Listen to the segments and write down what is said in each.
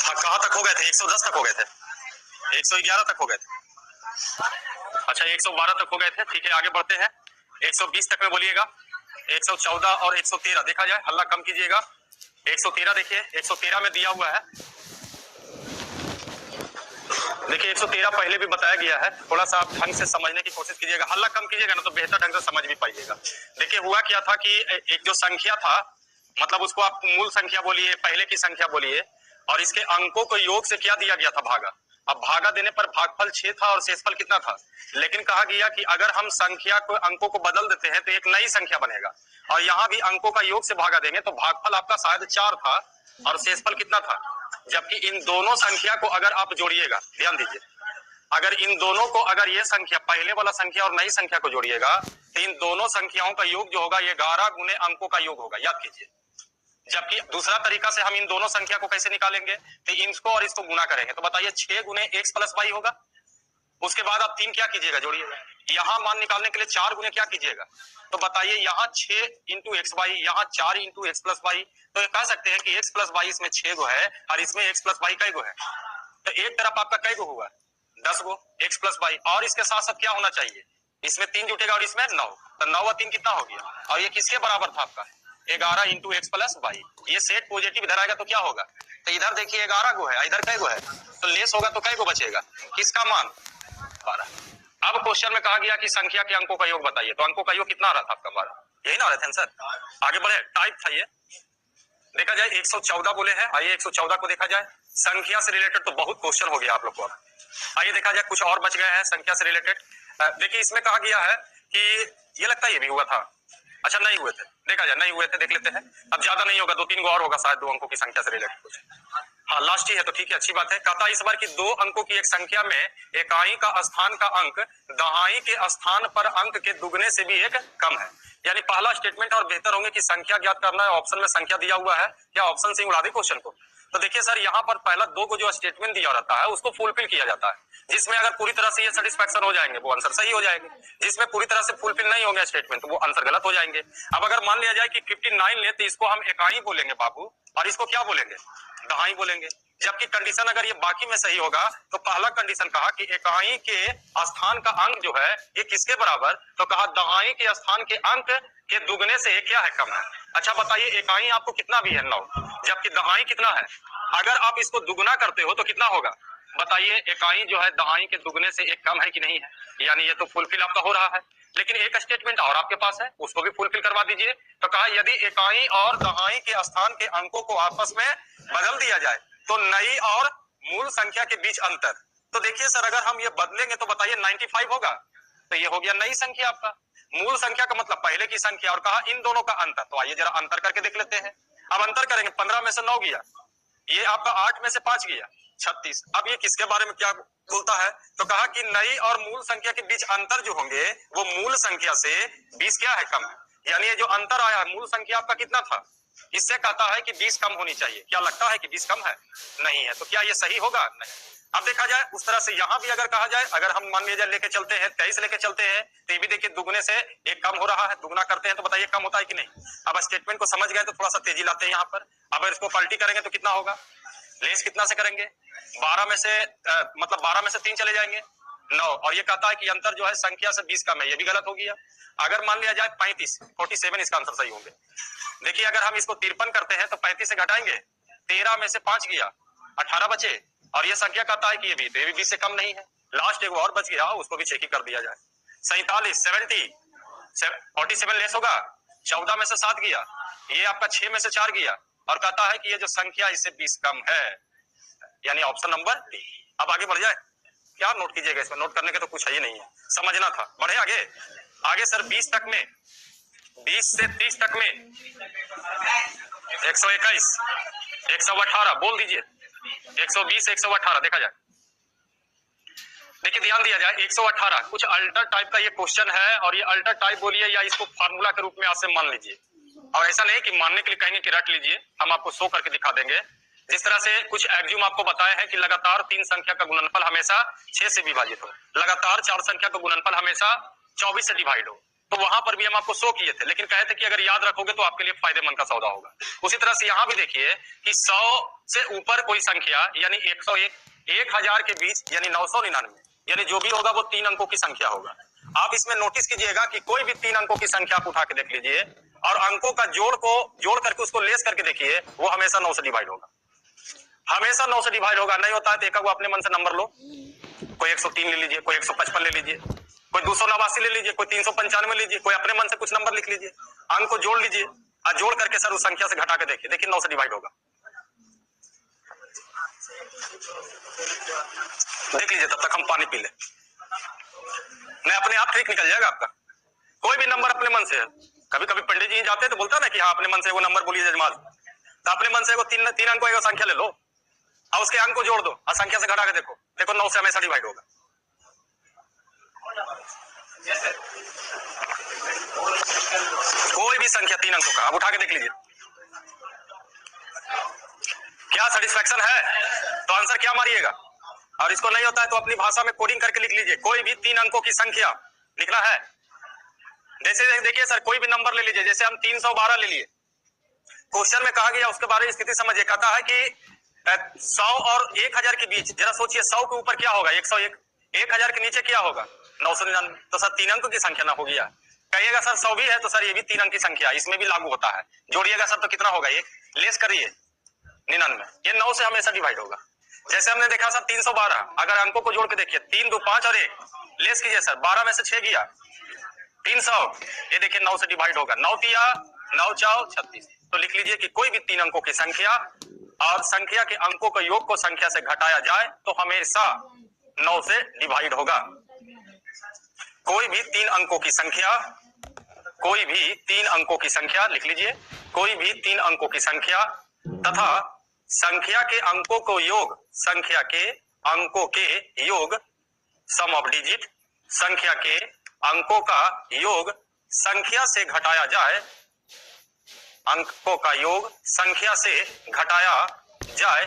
हाँ, कहाँ तक हो गए थे? 110 तक हो गए थे, 111 तक हो गए थे। अच्छा 112 तक हो गए थे, ठीक है आगे बढ़ते हैं। 120 तक में बोलिएगा। 114 और 113 देखा जाए, हल्ला कम कीजिएगा। 113 देखिए, 113 में दिया हुआ है, देखिए 113 पहले भी बताया गया है, थोड़ा सा आप ढंग से समझने की कोशिश कीजिएगा, हल्ला कम कीजिएगा ना तो बेहतर ढंग से समझ भी पाइएगा। देखिए हुआ क्या था कि एक जो संख्या था, मतलब उसको आप मूल संख्या बोलिए, पहले की संख्या बोलिए, और इसके अंकों को योग से क्या दिया गया था? भागा। अब भागा देने पर भागफल 6 था और शेषफल कितना था? लेकिन कहा गया कि अगर हम संख्या को, अंकों को बदल देते हैं तो एक नई संख्या बनेगा, और यहाँ भी अंकों का योग से भागा देंगे तो भागफल आपका शायद 4 था और शेषफल कितना था? जबकि इन दोनों संख्या को अगर आप जोड़िएगा, ध्यान दीजिए, अगर इन दोनों को, अगर ये संख्या पहले वाला संख्या और नई संख्या को जोड़िएगा तो इन दोनों संख्याओं का योग जो होगा ये 11 गुने अंकों का योग होगा, याद कीजिए। जबकि दूसरा तरीका से हम इन दोनों संख्या को कैसे निकालेंगे? तो इसको और इसको गुना करेंगे, तो बताइए 6 गुने x प्लस वाई होगा। उसके बाद आप 3 क्या कीजिएगा? जोड़िएगा। यहाँ मान निकालने के लिए 4 गुने क्या कीजिएगा? तो बताइए यहाँ 6 इंटू एक्स वाई, यहाँ 4 इंटू एक्स प्लस वाई, तो ये कह सकते हैं कि एक्स प्लस वाई इसमें 6 गो है और इसमें एक्स प्लस वाई कै गो है? तो एक तरफ आपका कै गो हुआ? 10 गो एक्स प्लस वाई, और इसके साथ साथ क्या होना चाहिए? इसमें 3 जुटेगा और इसमें 9, तो 9 और 3 कितना हो गया? और ये किसके बराबर था आपका? 11 इंटू एक्स प्लस वाई। ये सेट पॉजिटिव इधर आएगा तो क्या होगा? तो इधर देखिए 11 गो है, इधर कै गो है? तो लेस होगा तो कै गो बचेगा? किसका मान? 12। अब क्वेश्चन में कहा गया कि संख्या के अंकों का योग बताइए, तो अंकों का योग कितना आ रहा था आपका? 12। यही ना आ रहा था आंसर? आगे बढ़े, टाइप था ये, देखा जाए 114 बोले हैं, आइए 114 को देखा जाए। संख्या से रिलेटेड तो बहुत क्वेश्चन हो गया आप लोग को, आइए देखा जाए कुछ और बच गए हैं संख्या से रिलेटेड। देखिए इसमें कहा गया है कि ये लगता है ये भी हुआ था, अच्छा नहीं हुए थे, देखा जाए नहीं हुए थे, देख लेते हैं। अब ज्यादा नहीं होगा, 2-3 गो और होगा शायद 2 अंकों की संख्या से रिलेटेड कुछ। हाँ लास्ट ही है तो ठीक है, अच्छी बात है। कहता है इस बार की 2 अंकों की एक संख्या में इकाई का स्थान का अंक दहाई के स्थान पर अंक के दुगने से भी एक कम है। यानी पहला स्टेटमेंट और बेहतर होंगे कि संख्या ज्ञात करना है, ऑप्शन में संख्या दिया हुआ है, क्या ऑप्शन से उड़ा दी क्वेश्चन को? तो देखिए सर यहाँ पर पहला 2 को जो स्टेटमेंट दिया रहता है उसको फुलफिल किया जाता है, जिसमें अगर पूरी तरह से ये सेटिस्फैक्शन हो जाएंगे वो आंसर सही हो जाएंगे, जिसमें पूरी तरह से फुलफिल नहीं होंगे स्टेटमेंट तो वो आंसर गलत हो जाएंगे। अब अगर मान लिया जाए कि 59 ले तो इसको हम इकाई बोलेंगे बाबू, और इसको क्या बोलेंगे? दहाई बोलेंगे। जबकि कंडीशन अगर ये बाकी में सही होगा तो पहला कंडीशन कहा कि इकाई के स्थान का अंक जो है ये किसके बराबर, तो कहा दहाई के स्थान के अंक के दुगने से क्या है? कम है। अच्छा बताइए इकाई आपको कितना भी है? 9, जबकि दहाई कितना है? अगर आप इसको दुगना करते हो तो कितना होगा? बताइए इकाई जो है दहाई के दुगने से एक कम है कि नहीं है? यानी ये तो फुलफिल आपका हो रहा है। लेकिन एक स्टेटमेंट और आपके पास है, उसको भी फुलफिल करवा दीजिए। तो कहा यदि इकाई और दहाई के स्थान के अंकों को आपस में बदल दिया जाए तो नई और मूल संख्या के बीच अंतर, तो देखिए सर अगर हम ये बदलेंगे तो बताइए 95 होगा, तो ये हो गया नई संख्या आपका। मूल संख्या का मतलब पहले की संख्या, और कहा इन दोनों का अंतर, तो आइए जरा अंतर करके देख लेते हैं। अब अंतर करेंगे, 15 में से 9 गया, ये आपका 8 में से 5 गया, 36। अब ये किसके बारे में क्या बोलता है? तो कहा कि नई और मूल संख्या के बीच अंतर जो होंगे वो मूल संख्या से 20 क्या है? कम है। यानी ये जो अंतर आया मूल संख्या आपका कितना था, इससे कहता है कि 20 कम होनी चाहिए। क्या लगता है कि 20 कम है? नहीं है। तो क्या ये सही होगा? नहीं। अब देखा जाए उस तरह से यहाँ भी अगर कहा जाए, अगर हम मान लीजिए लेके चलते हैं 23 लेके चलते हैं तो ये भी देखिए दुगने से एक कम हो रहा है, दुगना करते हैं तो बताइए कम होता है कि नहीं? अब स्टेटमेंट को समझ गए तो थोड़ा सा तेजी लाते हैं यहाँ पर। अब इसको पलटी करेंगे तो कितना होगा? लेस कितना से करेंगे? 12 में से मतलब 12 में से 3 चले जाएंगे, 9, और ये कहता है कि अंतर जो है संख्या से 20 कम है, ये भी गलत हो गया। अगर मान लिया जाए 35, 47 इसका आंसर सही होंगे। देखिए अगर हम इसको 53 करते हैं तो 35 से घटाएंगे, 13 में से 5 गया, 18 बचे, और ये संख्या कहता है कि ये भी 20 से कम नहीं है। लास्ट एक और बच गया, उसको भी चेक ही कर दिया जाए। 47, 70, 47 लेस होगा, 14 में से 7 गया, ये आपका 6 में से 4 गया, और कहता है कि ये जो संख्या इससे 20 कम है, यानी ऑप्शन नंबर डी। अब आगे बढ़ जाए, क्या नोट कीजिएगा, इसमें नोट करने के तो कुछ है ही नहीं है, समझना था। बढ़े आगे, आगे सर 20 तक में, 20 से 30 तक में 121, 118 बोल दीजिए, 120, 118 देखा जाए। देखिए ध्यान दिया जाए 118 कुछ अल्टर टाइप का ये क्वेश्चन है, और ये अल्टर टाइप बोलिए या इसको फार्मूला के रूप में आपसे मान लीजिए, और ऐसा नहीं कि मानने के लिए कहेंगे कि रट लीजिए, हम आपको शो करके दिखा देंगे। जिस तरह से कुछ एग्ज्यूम आपको बताया है कि लगातार 3 संख्या का गुणनफल हमेशा 6 से विभाजित हो, लगातार 4 संख्या का गुणनफल हमेशा 24 से डिवाइड हो, तो वहां पर भी हम आपको शो किए थे, लेकिन कहे थे कि अगर याद रखोगे तो आपके लिए फायदेमंद का सौदा होगा। उसी तरह से यहां भी देखिए कि 100 से ऊपर कोई संख्या यानी 101, 1000 के बीच यानी 999, यानी जो भी होगा वो 3 अंकों की संख्या होगा। आप इसमें नोटिस कीजिएगा कि कोई भी 3 अंकों की संख्या आप उठा के देख लीजिए और अंकों का जोड़ करके उसको लेस करके देखिए, वो हमेशा 9 से डिवाइड होगा, हमेशा 9 से डिवाइड होगा। नहीं होता है तो एक वो अपने मन से नंबर लो, कोई 103 ले लीजिए, कोई 155 ले लीजिए, कोई 289 ले लीजिए, कोई 395 लीजिए, कोई अपने मन से कुछ नंबर लिख लीजिए, अंक को जोड़ लीजिए और जोड़ करके सर उस संख्या से घटा के देखिए, देखिए 9 से डिवाइड होगा। देख लीजिए, तब तक हम पानी पी ले, नहीं अपने आप ठीक निकल जाएगा आपका। कोई भी नंबर अपने मन से है, कभी कभी पंडित जी जाते हैं तो बोलता ना कि हाँ अपने मन से वो नंबर बोलिए जजमान, तो अपने मन से वो तीन अंकों की संख्या ले लो और उसके अंक को जोड़ दो और संख्या से घटा के देखो, देखो 9 से हमेशा डिवाइड होगा। कोई भी संख्या 3 अंकों का आप उठा के देख लीजिए। क्या सेटिस्फैक्शन है? तो आंसर क्या मारिएगा, और इसको नहीं होता है तो अपनी भाषा में कोडिंग करके लिख लीजिए, कोई भी 3 अंकों की संख्या लिखना है। जैसे देखिए सर, कोई भी नंबर ले लीजिए, जैसे हम 312 ले लिए, क्वेश्चन में कहा गया उसके बारे में स्थिति समझिए। कहता है कि 100 और 1000 के बीच, जरा सोचिए 100 के ऊपर क्या होगा 101, 1000 के नीचे क्या होगा 999, तो सर 3 अंक की संख्या ना होगी। कहिएगा सर 100 भी है तो सर ये भी 3 अंक की संख्या, इसमें भी लागू होता है। जोड़िएगा सर तो कितना होगा, ये लेस करिए 99, ये 9 से हमेशा डिवाइड होगा। जैसे हमने देखा सर 312, अगर अंकों को जोड़ के देखिए 3 2 5 और 1 लेस कीजिए सर, 12 में से 6 गया 300, ये देखिए 9 से डिवाइड होगा। 9 तिया 9 4 36, तो लिख लीजिए कि कोई भी 3 अंकों की संख्या और संख्या के अंकों के योग को संख्या से घटाया जाए तो हमेशा 9 से डिवाइड होगा। कोई भी 3 अंकों की संख्या, कोई भी 3 अंकों की संख्या लिख लीजिए, कोई भी 3 अंकों की संख्या तथा संख्या के अंकों को योग, संख्या के अंकों के योग सम ऑफ डिजिट, संख्या के अंकों का योग संख्या से घटाया जाए, अंकों का योग संख्या से घटाया जाए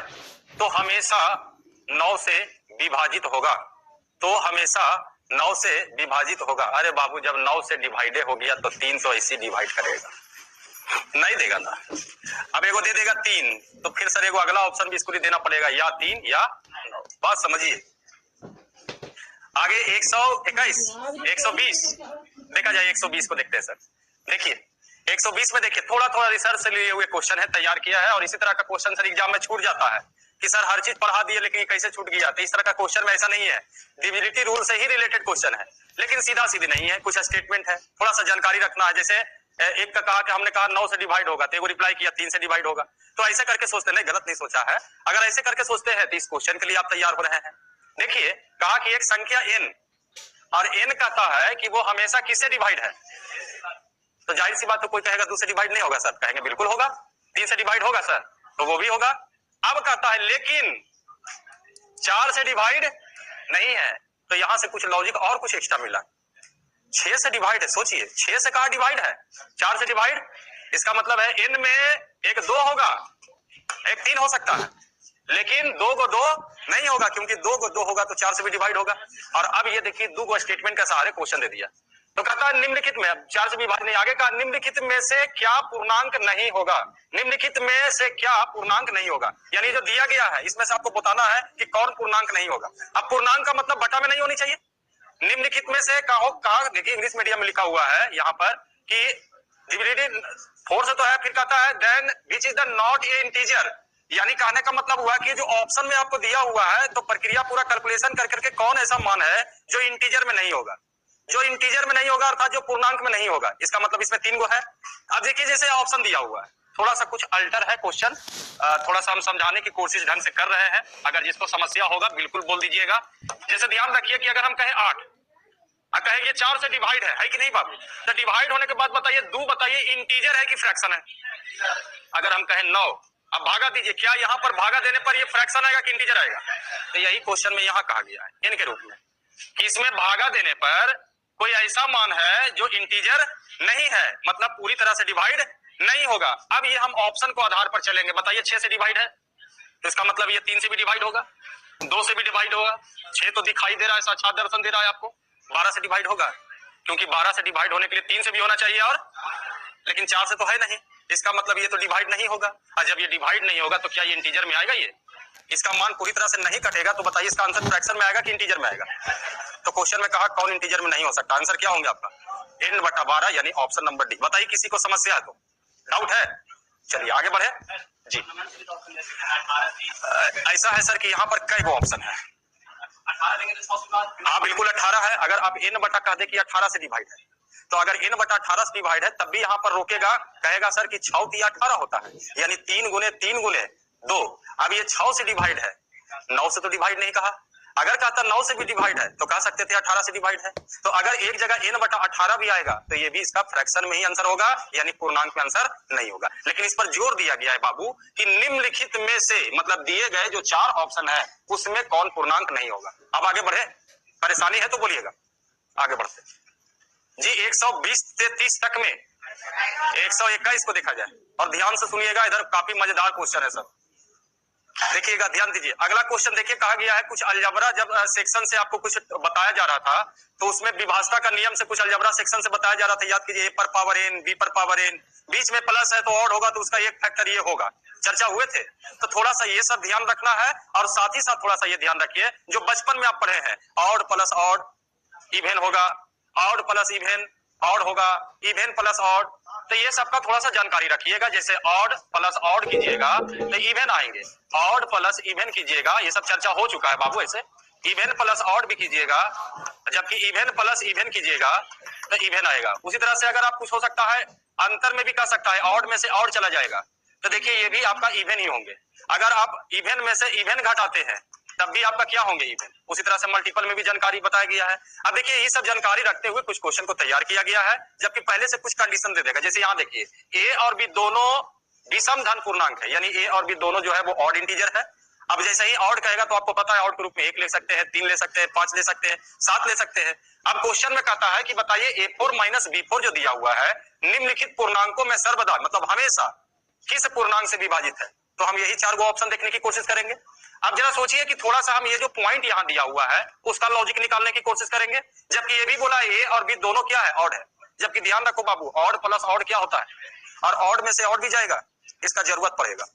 तो हमेशा 9 से विभाजित होगा, तो हमेशा 9 से विभाजित होगा। अरे बाबू, जब 9 से डिवाइडे हो गया तो 3 तो ऐसे डिवाइड करेगा, नहीं देगा ना। अब एगो दे देगा 3, तो फिर सर एगो अगला ऑप्शन भी इसको देना पड़ेगा, या 3 या 9। बात समझिए। आगे 121, 120 देखा जाए, 120 को देखते हैं सर। देखिए 120 में देखिए थोड़ा रिसर्च से लिए हुए क्वेश्चन है, तैयार किया है, और इसी तरह का क्वेश्चन सर एग्जाम में छूट जाता है कि सर हर चीज पढ़ा दिए लेकिन कैसे छूट गया। तो इस तरह का क्वेश्चन में ऐसा नहीं है, डिविजिबिलिटी रूल से ही रिलेटेड क्वेश्चन है, लेकिन सीधा सीधी नहीं है, कुछ स्टेटमेंट है, थोड़ा सा जानकारी रखना है। जैसे एक का कहा कि हमने कहा 9 से डिवाइड होगा, तो एगो रिप्लाई किया 3 से डिवाइड होगा, तो ऐसे करके सोचते नहीं, गलत नहीं सोचा है। अगर ऐसे करके सोचते हैं तो इस क्वेश्चन के लिए आप तैयार हो रहे हैं। देखिए कहा कि एक संख्या n, और n कहता है कि वो हमेशा किससे डिवाइड है, तो जाहिर सी बात, तो कोई कहेगा 2 से डिवाइड नहीं होगा सर, कहेंगे बिल्कुल होगा। 3 से डिवाइड होगा सर, तो वो भी होगा। अब कहता है लेकिन 4 से डिवाइड नहीं है, तो यहां से कुछ लॉजिक और कुछ एक्स्ट्रा मिला। 6 से डिवाइड है, सोचिए 6 से कहा डिवाइड है, 4 से डिवाइड, इसका मतलब है n में एक 2 होगा, एक 3 हो सकता है, लेकिन 2 को 2 नहीं होगा, क्योंकि 2 को 2 होगा तो 4 से भी डिवाइड होगा। और अब ये देखिए 2 को स्टेटमेंट के सहारे क्वेश्चन दे दिया, तो कहता है निम्नलिखित में, 4 से विभाजित नहीं, आगे का निम्नलिखित में से क्या पूर्णांक नहीं होगा, निम्नलिखित में से क्या पूर्णांक नहीं होगा, यानी जो दिया गया है इसमें से आपको बताना है कि कौन पूर्णांक नहीं होगा। अब पूर्णांक का मतलब बटा में नहीं होनी चाहिए, निम्नलिखित में से कहा, देखिए इंग्लिश मीडियम में लिखा हुआ है यहाँ पर कि डिविजिबिलिटी 4 से तो है, फिर कहता है then which is the not a integer, यानी कहने का मतलब हुआ कि जो ऑप्शन में आपको दिया हुआ है तो प्रक्रिया पूरा कैलकुलेशन कर करके कौन ऐसा मान है जो इंटीजर में नहीं होगा, जो इंटीजर में नहीं होगा अर्थात जो पूर्णांक में नहीं होगा। इसका मतलब इसमें 3 गो है। अब देखिए जैसे ऑप्शन दिया हुआ है, थोड़ा सा कुछ अल्टर है क्वेश्चन, थोड़ा सा हम समझाने की कोशिश ढंग से कर रहे हैं, अगर जिसको समस्या होगा बिल्कुल बोल दीजिएगा। जैसे ध्यान रखिए कि अगर हम कहें 8 और कहें ये 4 से डिवाइड है कि नहीं बाबू, तो डिवाइड होने के बाद बताइए 2 बताइए इंटीजर है कि फ्रैक्शन है। अगर हम कहें 9, अब भागा दीजिए, क्या यहाँ पर भागा देने पर ये फ्रैक्शन आएगा कि इंटीजर आएगा, तो यही क्वेश्चन में यहाँ कहा गया है इनके रूप में कि इसमें भागा देने पर कोई ऐसा मान है जो इंटीजर नहीं है, मतलब पूरी तरह से डिवाइड नहीं होगा। अब ये हम ऑप्शन को आधार पर चलेंगे, बताइए 6 से डिवाइड है, तो इसका मतलब ये 3 से भी डिवाइड होगा, 2 से भी डिवाइड होगा, 6 तो दिखाई दे रहा है, साक्षात दर्शन दे रहा है आपको, 12 से डिवाइड होगा, क्योंकि 12 से डिवाइड होने के लिए 3 से भी होना चाहिए, और लेकिन 4 से तो है नहीं, इसका मतलब ये तो डिवाइड नहीं होगा। और जब ये डिवाइड नहीं होगा तो क्या ये इंटीजर में आएगा? ये इसका मान पूरी तरह से नहीं कटेगा, तो बताइए इसका आंसर फ्रैक्शन में आएगा कि इंटीजर में आएगा? तो क्वेश्चन में कहा कौन इंटीजर में नहीं हो सकता, आंसर क्या होंगे आपका? n/12 यानी ऑप्शन नंबर डी। बताइए किसी को समस्या है तो, डाउट है? चलिए आगे बढ़े जी। ऐसा है सर कि यहाँ पर कई गो ऑप्शन है। हाँ बिल्कुल 18 है। अगर आप n बटा कह दे कि 18 से डिवाइड है, तो अगर n बटा 18 से डिवाइड है तब भी यहाँ पर रोकेगा, कहेगा सर कि 6 × 18 होता है, यानी 3 × 3 × 2। अब ये 6 से डिवाइड है, 9 से तो डिवाइड नहीं कहा। अगर कहता 9 से भी डिवाइड है तो कह सकते थे 18 से डिवाइड है। तो अगर एक जगह n बटा 18 भी आएगा तो ये भी इसका फ्रैक्शन में ही आंसर होगा, यानी पूर्णांक में आंसर नहीं होगा। लेकिन इस पर जोर दिया गया है बाबू कि निम्नलिखित में से, मतलब दिए गए जो 4 ऑप्शन है उसमें कौन पूर्णांक नहीं होगा। अब आगे बढ़े, परेशानी है तो बोलिएगा, आगे बढ़ते जी। 120 से 30 तक में 121 को देखा जाए, और ध्यान से सुनिएगा, इधर काफी मजेदार क्वेश्चन है सब, देखिएगा, ध्यान दीजिए। अगला क्वेश्चन देखिए, कहा गया है कुछ अलजबरा, जब सेक्शन से आपको कुछ बताया जा रहा था तो उसमें विभाजता का नियम से कुछ अलजबरा सेक्शन से बताया जा रहा था, याद कीजिए। a पर पावर n, b पर पावर n, बीच में प्लस है तो ऑड होगा, तो उसका एक फैक्टर ये होगा, चर्चा हुए थे। तो थोड़ा सा ये सब ध्यान रखना है, और साथ ही साथ थोड़ा सा ये ध्यान रखिए जो बचपन में आप पढ़े हैं, ऑड प्लस ऑड इवेन होगा, ऑड प्लस इवेन ऑड होगा, इवेन प्लस ऑड, तो ये सबका थोड़ा सा जानकारी रखिएगा। जैसे ऑड प्लस ऑड कीजिएगा तो इवेन आएंगे, ऑड प्लस इवेन कीजिएगा, ये सब चर्चा हो चुका है बाबू। ऐसे इवेन प्लस ऑड भी कीजिएगा, जबकि इवेन प्लस इवेन कीजिएगा तो इवेन आएगा। उसी तरह से अगर आप कुछ हो सकता है अंतर में भी कर सकता है, ऑड में से ऑड चला जाएगा तो देखिए ये भी आपका इवेन ही होंगे। अगर आप इवेन में से इवेन घटाते हैं तब भी आपका क्या होंगे? इवेन। उसी तरह से मल्टीपल में भी जानकारी बताया गया है। अब देखिए ये सब जानकारी रखते हुए कुछ क्वेश्चन को तैयार किया गया है, जबकि पहले से कुछ कंडीशन दे देगा। जैसे यहाँ देखिए ए और बी दोनों विषम धन पूर्णांक है, यानी ए और बी दोनों जो है वो ऑड इंटीजर है। अब जैसे ही ऑड कहेगा तो आपको पता है ऑड के रूप में 1 ले सकते हैं, 3 ले सकते हैं, 5 ले सकते हैं, 7 ले सकते हैं। अब क्वेश्चन में कहता है कि बताइए a4 माइनस b4 जो दिया हुआ है निम्नलिखित पूर्णांकों में सर्वदा, मतलब हमेशा किस पूर्णांक से विभाजित है। तो हम यही 4 ऑप्शन देखने की कोशिश करेंगे। अब जरा सोचिए कि थोड़ा सा हम ये जो पॉइंट यहाँ दिया हुआ है उसका लॉजिक निकालने की कोशिश करेंगे, जबकि ये भी बोला ए और बी दोनों क्या है? ऑड है। जबकि ध्यान रखो बाबू, ऑड प्लस ऑड क्या होता है, और ऑड में से ऑड भी जाएगा, इसका जरूरत पड़ेगा।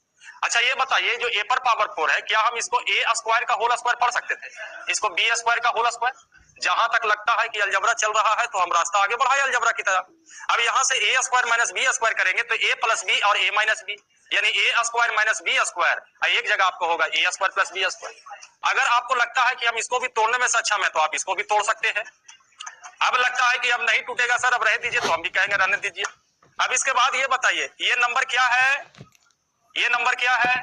अच्छा ये बताइए जो a पर पावर 4 है, क्या हम इसको a स्क्वायर का होल स्क्वायर पढ़ सकते थे, इसको b स्क्वायर का होल स्क्वायर? जहां तक लगता है कि अलजबरा चल रहा है तो हम रास्ता आगे बढ़ाए अलजबरा की तरफ। अब यहां से a square minus b square करेंगे तो a प्लस b और a माइनस b, यानी a square minus b square, एक जगह आपको होगा a square plus b square. अगर आपको लगता है कि हम इसको भी तोड़ने में सक्षम है तो आप इसको भी तोड़ सकते हैं। अब लगता है कि अब नहीं टूटेगा सर, अब रह दीजिए, तो हम भी कहेंगे रहने दीजिए। अब इसके बाद ये बताइए ये नंबर क्या है, ये नंबर क्या है?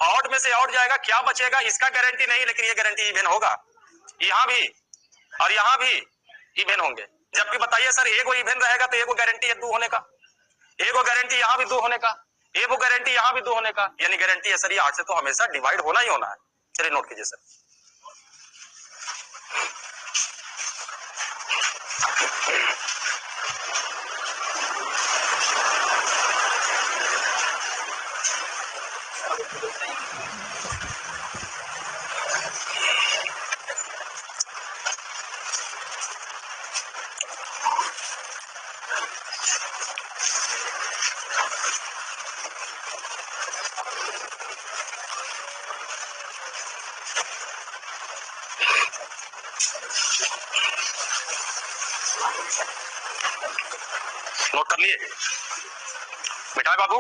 ऑड में से ऑड जाएगा, क्या बचेगा? इसका गारंटी नहीं, लेकिन ये गारंटी इवेन होगा, यहाँ भी और यहाँ भी इवेन होंगे। जबकि बताइए सर एगो इवेन रहेगा तो एगो गारंटी है 2 होने का, एगो गारंटी यहाँ भी 2 होने का, एगो गारंटी यहाँ भी 2 होने का, यानी गारंटी है सर ये 8 से तो हमेशा डिवाइड होना ही होना है। चलिए नोट कीजिए सर। नोट कर लिए बेटा बाबू?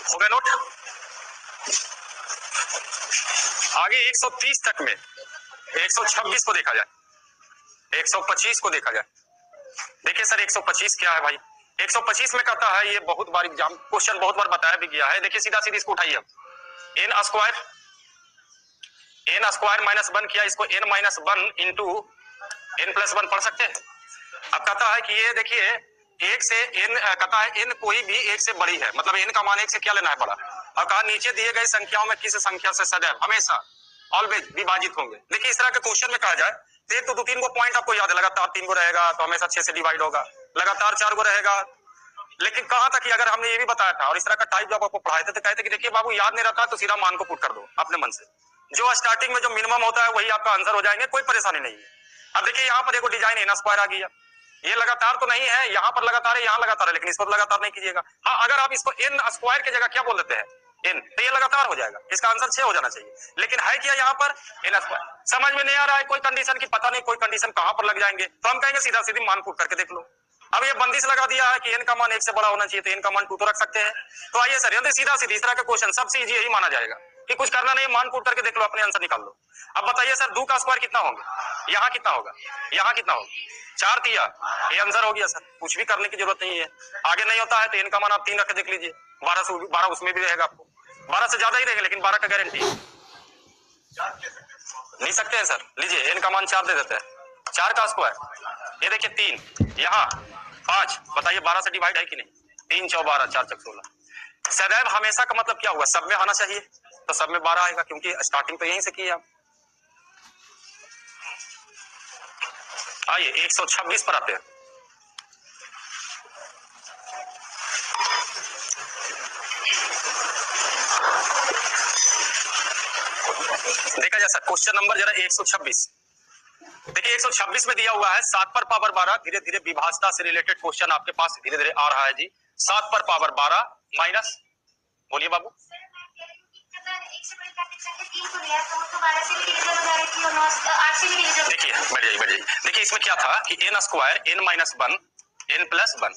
हो गए नोट? आगे 130 तक में 126 को देखा जाए, 125 को देखा जाए। देखिए सर 125 क्या है भाई? 125 में कहता है, ये बहुत बार एग्जाम क्वेश्चन बहुत बार बताया भी गया है। देखिए सीधा सीधा इसको उठाइए, n स्क्वायर माइनस 1 किया, इसको n minus 1 into n plus 1 पढ़ सकते हैं। अब कहता है कि ये देखिए 1 से n, कहता है n कोई भी 1 से बड़ी है, मतलब n का मान 1 से क्या लेना है? बड़ा। और कहा नीचे दिए गए संख्याओं में किस संख्या से सदैव हमेशा ऑलवेज विभाजित होंगे। देखिए इस तरह के क्वेश्चन में कहा जाए तो एक तो 2-3 को पॉइंट आपको याद है, लगातार 3 को रहेगा तो हमेशा 6 से डिवाइड होगा, लगातार 4 को रहेगा, लेकिन कहां तक कि अगर हमने ये भी बताया था और इस तरह का टाइप जब आपको पढ़ाए थे तो कहते कि देखिए बाबू याद नहीं रहता तो सीधा मान को पुट कर दो अपने मन से, जो स्टार्टिंग में जो मिनिमम होता है वही आपका आंसर हो जाएंगे, कोई परेशानी नहीं है। अब देखिए यहाँ पर एक डिजाइन एन स्क्वायर आ गया, ये लगातार तो नहीं है, यहाँ पर लगातार है, यहाँ लगातार है, लेकिन इसको लगातार नहीं कीजिएगा। हाँ, अगर आप इसको एन स्क्वायर की जगह क्या बोल देते हैं एन, तो ये लगातार हो जाएगा, इसका आंसर 6 हो जाना चाहिए। लेकिन है क्या यहाँ पर एन स्क्वायर, समझ में नहीं आ रहा है कोई कंडीशन की, पता नहीं कोई कंडीशन कहां पर लग जाएंगे, तो हम कहेंगे सीधा सीधी मान पुट करके देख लो। अब ये बंदिश लगा दिया है कि एन का मान 1 से बड़ा होना चाहिए, तो एन का मान 2 तो रख सकते हैं। तो आइए सर, यदि सीधा सीधी इस तरह का क्वेश्चन सबसे इजी यही माना जाएगा कि कुछ करना नहीं, मान पुट करके देख लो, अपने आंसर निकाल लो। अब बताइए सर 2 का स्क्वायर कितना होगा, यहाँ कितना होगा, यहाँ कितना होगा, 4 तिया, ये आंसर हो गया सर, कुछ भी करने की जरूरत नहीं है। आगे नहीं होता है तो एन का मान आप 3 रख के देख लीजिए, 12 उसमें भी रहेगा, आपको 12 से ज्यादा ही रहेगा, लेकिन 12 का गारंटी नहीं सकते हैं सर। लीजिए एन का मान 4 दे देते हैं, 4 का स्क्वायर, ये देखिए 3, यहाँ 5, बताइए 12 से डिवाइड है कि नहीं, 3 4 12, 4 6 16। सदैव हमेशा का मतलब क्या हुआ, सब में आना चाहिए, तो सब में 12 आएगा, क्योंकि स्टार्टिंग तो यहीं से की है। आइए 126 पर आते हैं। देखा जाए सर क्वेश्चन नंबर जरा 126, देखिए 126 में दिया हुआ है 7 पर पावर 12, धीरे धीरे विभाजता से रिलेटेड क्वेश्चन आपके पास धीरे धीरे आ रहा है जी। 7 पर पावर 12 माइनस, बोलिए बाबू, देखिए बढ़ जाइए, देखिए इसमें क्या था कि n square n minus 1 n plus 1,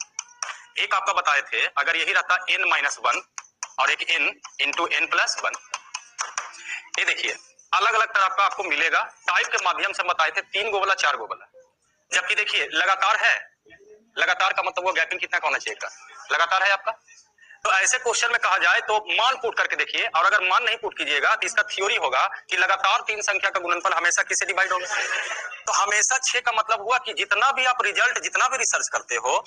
एक आपका बताए थे अगर यही रहता एन माइनस 1 और एक एन इंटू एन प्लस 1, ये देखिए अलग अलग तरह का आपको मिलेगा, टाइप के माध्यम से बताए थे 3 गो वाला 4 गो वाला, जबकि देखिए लगातार है, लगातार का मतलब वो गैपिंग कितना का होना चाहिए का, लगातार है आपका। तो ऐसे क्वेश्चन में कहा जाए तो मान पुट करके देखिए, और अगर मान नहीं पुट कीजिएगा तो इसका थ्योरी होगा कि लगातार 3 संख्या का गुणनफल हमेशा किससे डिवाइड होगा, तो हमेशा 6 का मतलब हुआ कि जितना भी आप रिजल्ट, जितना भी रिसर्च करते हो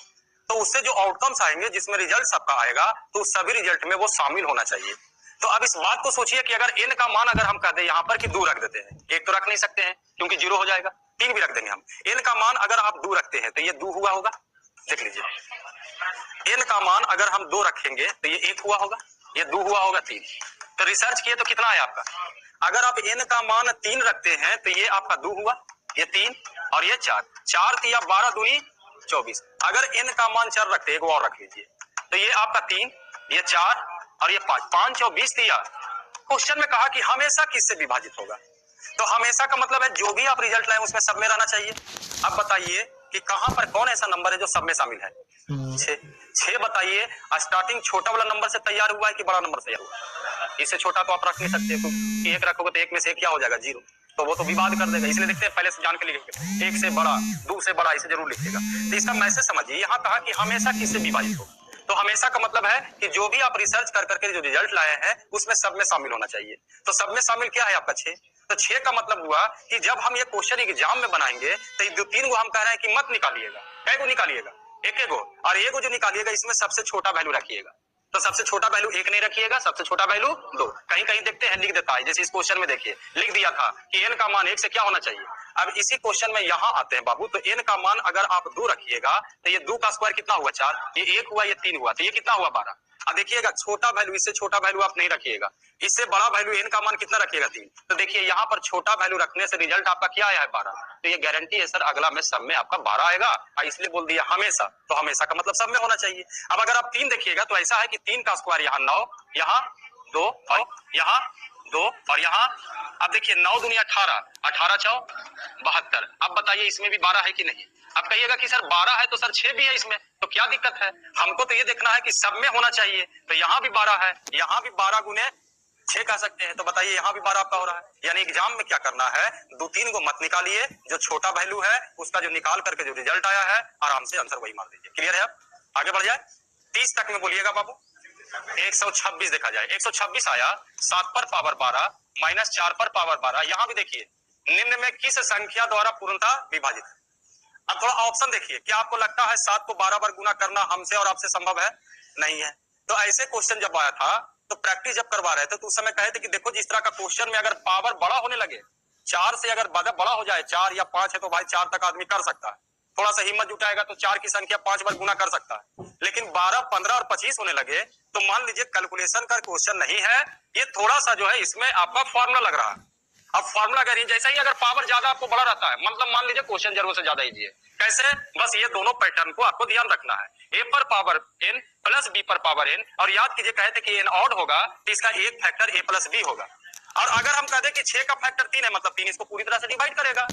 तो उससे जो आउटकम्स आएंगे, जिसमें रिजल्ट सबका आएगा, तो उस सभी रिजल्ट में वो शामिल होना चाहिए। तो अब इस बात को सोचिए कि अगर एन का मान अगर हम कहते हैं यहाँ पर कि 2 रख देते हैं, एक तो रख नहीं सकते हैं क्योंकि 0 हो जाएगा, 3 भी रख देंगे हम, एन का मान अगर आप 2 रखते हैं तो ये 2 हुआ होगा, देख लीजिए एन का मान अगर हम 2 रखेंगे तो ये 1 हुआ होगा, ये 2 हुआ होगा 3, तो रिसर्च किए तो कितना है आपका, अगर आप एन का मान 3 रखते हैं तो ये आपका 2 हुआ, ये 3 और ये 4, 4 तिया 12 दूनी 24, अगर एन का मान 4 रखते, एक और रख लीजिए, तो ये आपका 3, ये 4 और ये 5, 5 और 20 दिया। क्वेश्चन में कहा कि हमेशा किससे विभाजित होगा, तो हमेशा का मतलब है जो भी आप रिजल्ट लाए उसमें सब में रहना चाहिए। अब बताइए कि कहां पर कौन ऐसा नंबर है जो सब में शामिल है, 6 बताइए, स्टार्टिंग छोटा वाला नंबर से तैयार हुआ है कि बड़ा नंबर से तैयार हुआ, इससे छोटा तो आप रख नहीं सकते, तो 1 रखोगे तो 1 में से क्या हो जाएगा 0, तो वो तो विवाद कर देगा, इसलिए देखते हैं पहले से जान के लिखेंगे 1 से बड़ा 2 से बड़ा, इसे जरूर लिखिएगा। तो इसका मैसेज समझिए, यहाँ कहा कि हमेशा किससे विभाजित हो, तो हमेशा का मतलब है कि जो भी आप रिसर्च कर करके जो रिजल्ट लाए हैं उसमें सब में शामिल होना चाहिए, तो सब में शामिल क्या है आपका 6, तो 6 का मतलब हुआ कि जब हम ये क्वेश्चन एग्जाम में बनाएंगे तो 2-3 गो हम कह रहे हैं कि मत निकालिएगा, कै गो निकालिएगा, एक गो, और एक गो जो निकालिएगा इसमें सबसे छोटा वैल्यू रखिएगा, तो सबसे छोटा वैल्यू 1 नहीं रखिएगा, सबसे छोटा वैल्यू 2, कहीं कहीं देखते हैं लिख देता है, जैसे इस क्वेश्चन में देखिए लिख दिया था कि एन का मान 1 से क्या होना चाहिए। अब इसी क्वेश्चन में यहाँ आते हैं बाबू, तो एन का मान अगर आप 2 रखिएगा तो ये 2 का स्क्वायर कितना हुआ 4, ये 1 हुआ, ये 3 हुआ, तो ये कितना हुआ 12। अब देखिएगा छोटा वैल्यू, इससे छोटा वैल्यू आप नहीं रखिएगा, इससे बड़ा वैल्यू एन का मान कितना रखिएगा 3, तो देखिए यहाँ पर छोटा वैल्यू रखने से रिजल्ट आपका क्या आया है 12, तो ये गारंटी है सर अगला में सब में आपका 12 आएगा, इसलिए बोल दिया हमेशा, तो हमेशा का मतलब सब में होना चाहिए। अब अगर आप 3 देखिएगा तो ऐसा है कि 3 का स्क्वायर यहाँ 9, यहाँ 2 और यहाँ 2 और यहाँ, अब देखिए 9 दूनी 18, 18 चौ 72, अब बताइए इसमें भी 12 है कि नहीं, अब कहिएगा कि सर 12 है तो सर 6 भी है इसमें, तो क्या दिक्कत है, हमको तो ये देखना है कि सब में होना चाहिए, तो यहाँ भी 12 है, यहाँ भी 12 गुने 6 कह सकते हैं, तो बताइए यहाँ भी 12 आपका हो रहा है, यानी एग्जाम में क्या करना है 2-3 को मत निकालिए, जो छोटा वैल्यू है उसका जो निकाल करके जो रिजल्ट आया है आराम से आंसर वही मार दीजिए। क्लियर है, अब आगे बढ़ जाए 30 तक में बोलिएगा बाबू। 126 देखा जाए, 126 आया 7 पर पावर 12 माइनस 4 पर पावर 12, यहाँ भी देखिए निम्न में किस संख्या द्वारा पूर्णतः विभाजित है। अब थोड़ा ऑप्शन देखिए, क्या आपको लगता है 7 को 12 बार गुना करना हमसे और आपसे संभव है, नहीं है, तो ऐसे क्वेश्चन जब आया था तो प्रैक्टिस जब करवा रहे थे तो उस समय कहे थे कि देखो जिस तरह का क्वेश्चन में अगर पावर बड़ा होने लगे, 4 से अगर बड़ा हो जाए, 4 या 5 है तो भाई 4 तक आदमी कर सकता है, थोड़ा सा हिम्मत जुटाएगा तो 4 की संख्या 5 बार गुना कर सकता है। लेकिन 12, 15 और 25 होने लगे तो मान लीजिए कैलकुलेशन का क्वेश्चन नहीं है, ये थोड़ा सा जो है इसमें आपका फॉर्मूला लग रहा है। अब फॉर्मूला कह रही है जैसा ही अगर पावर ज्यादा आपको बड़ा रहता है, मतलब मान लीजिए क्वेश्चन जरूरत से ज्यादा इजी है। कैसे? बस ये दोनों पैटर्न को आपको ध्यान रखना है, a पर पावर n प्लस b पर पावर n, और याद कीजिए कहे थे कि n ऑड होगा तो इसका एक फैक्टर a प्लस b होगा। और अगर हम कह दें कि 6 का फैक्टर 3 है, मतलब 3 इसको पूरी तरह से डिवाइड करेगा,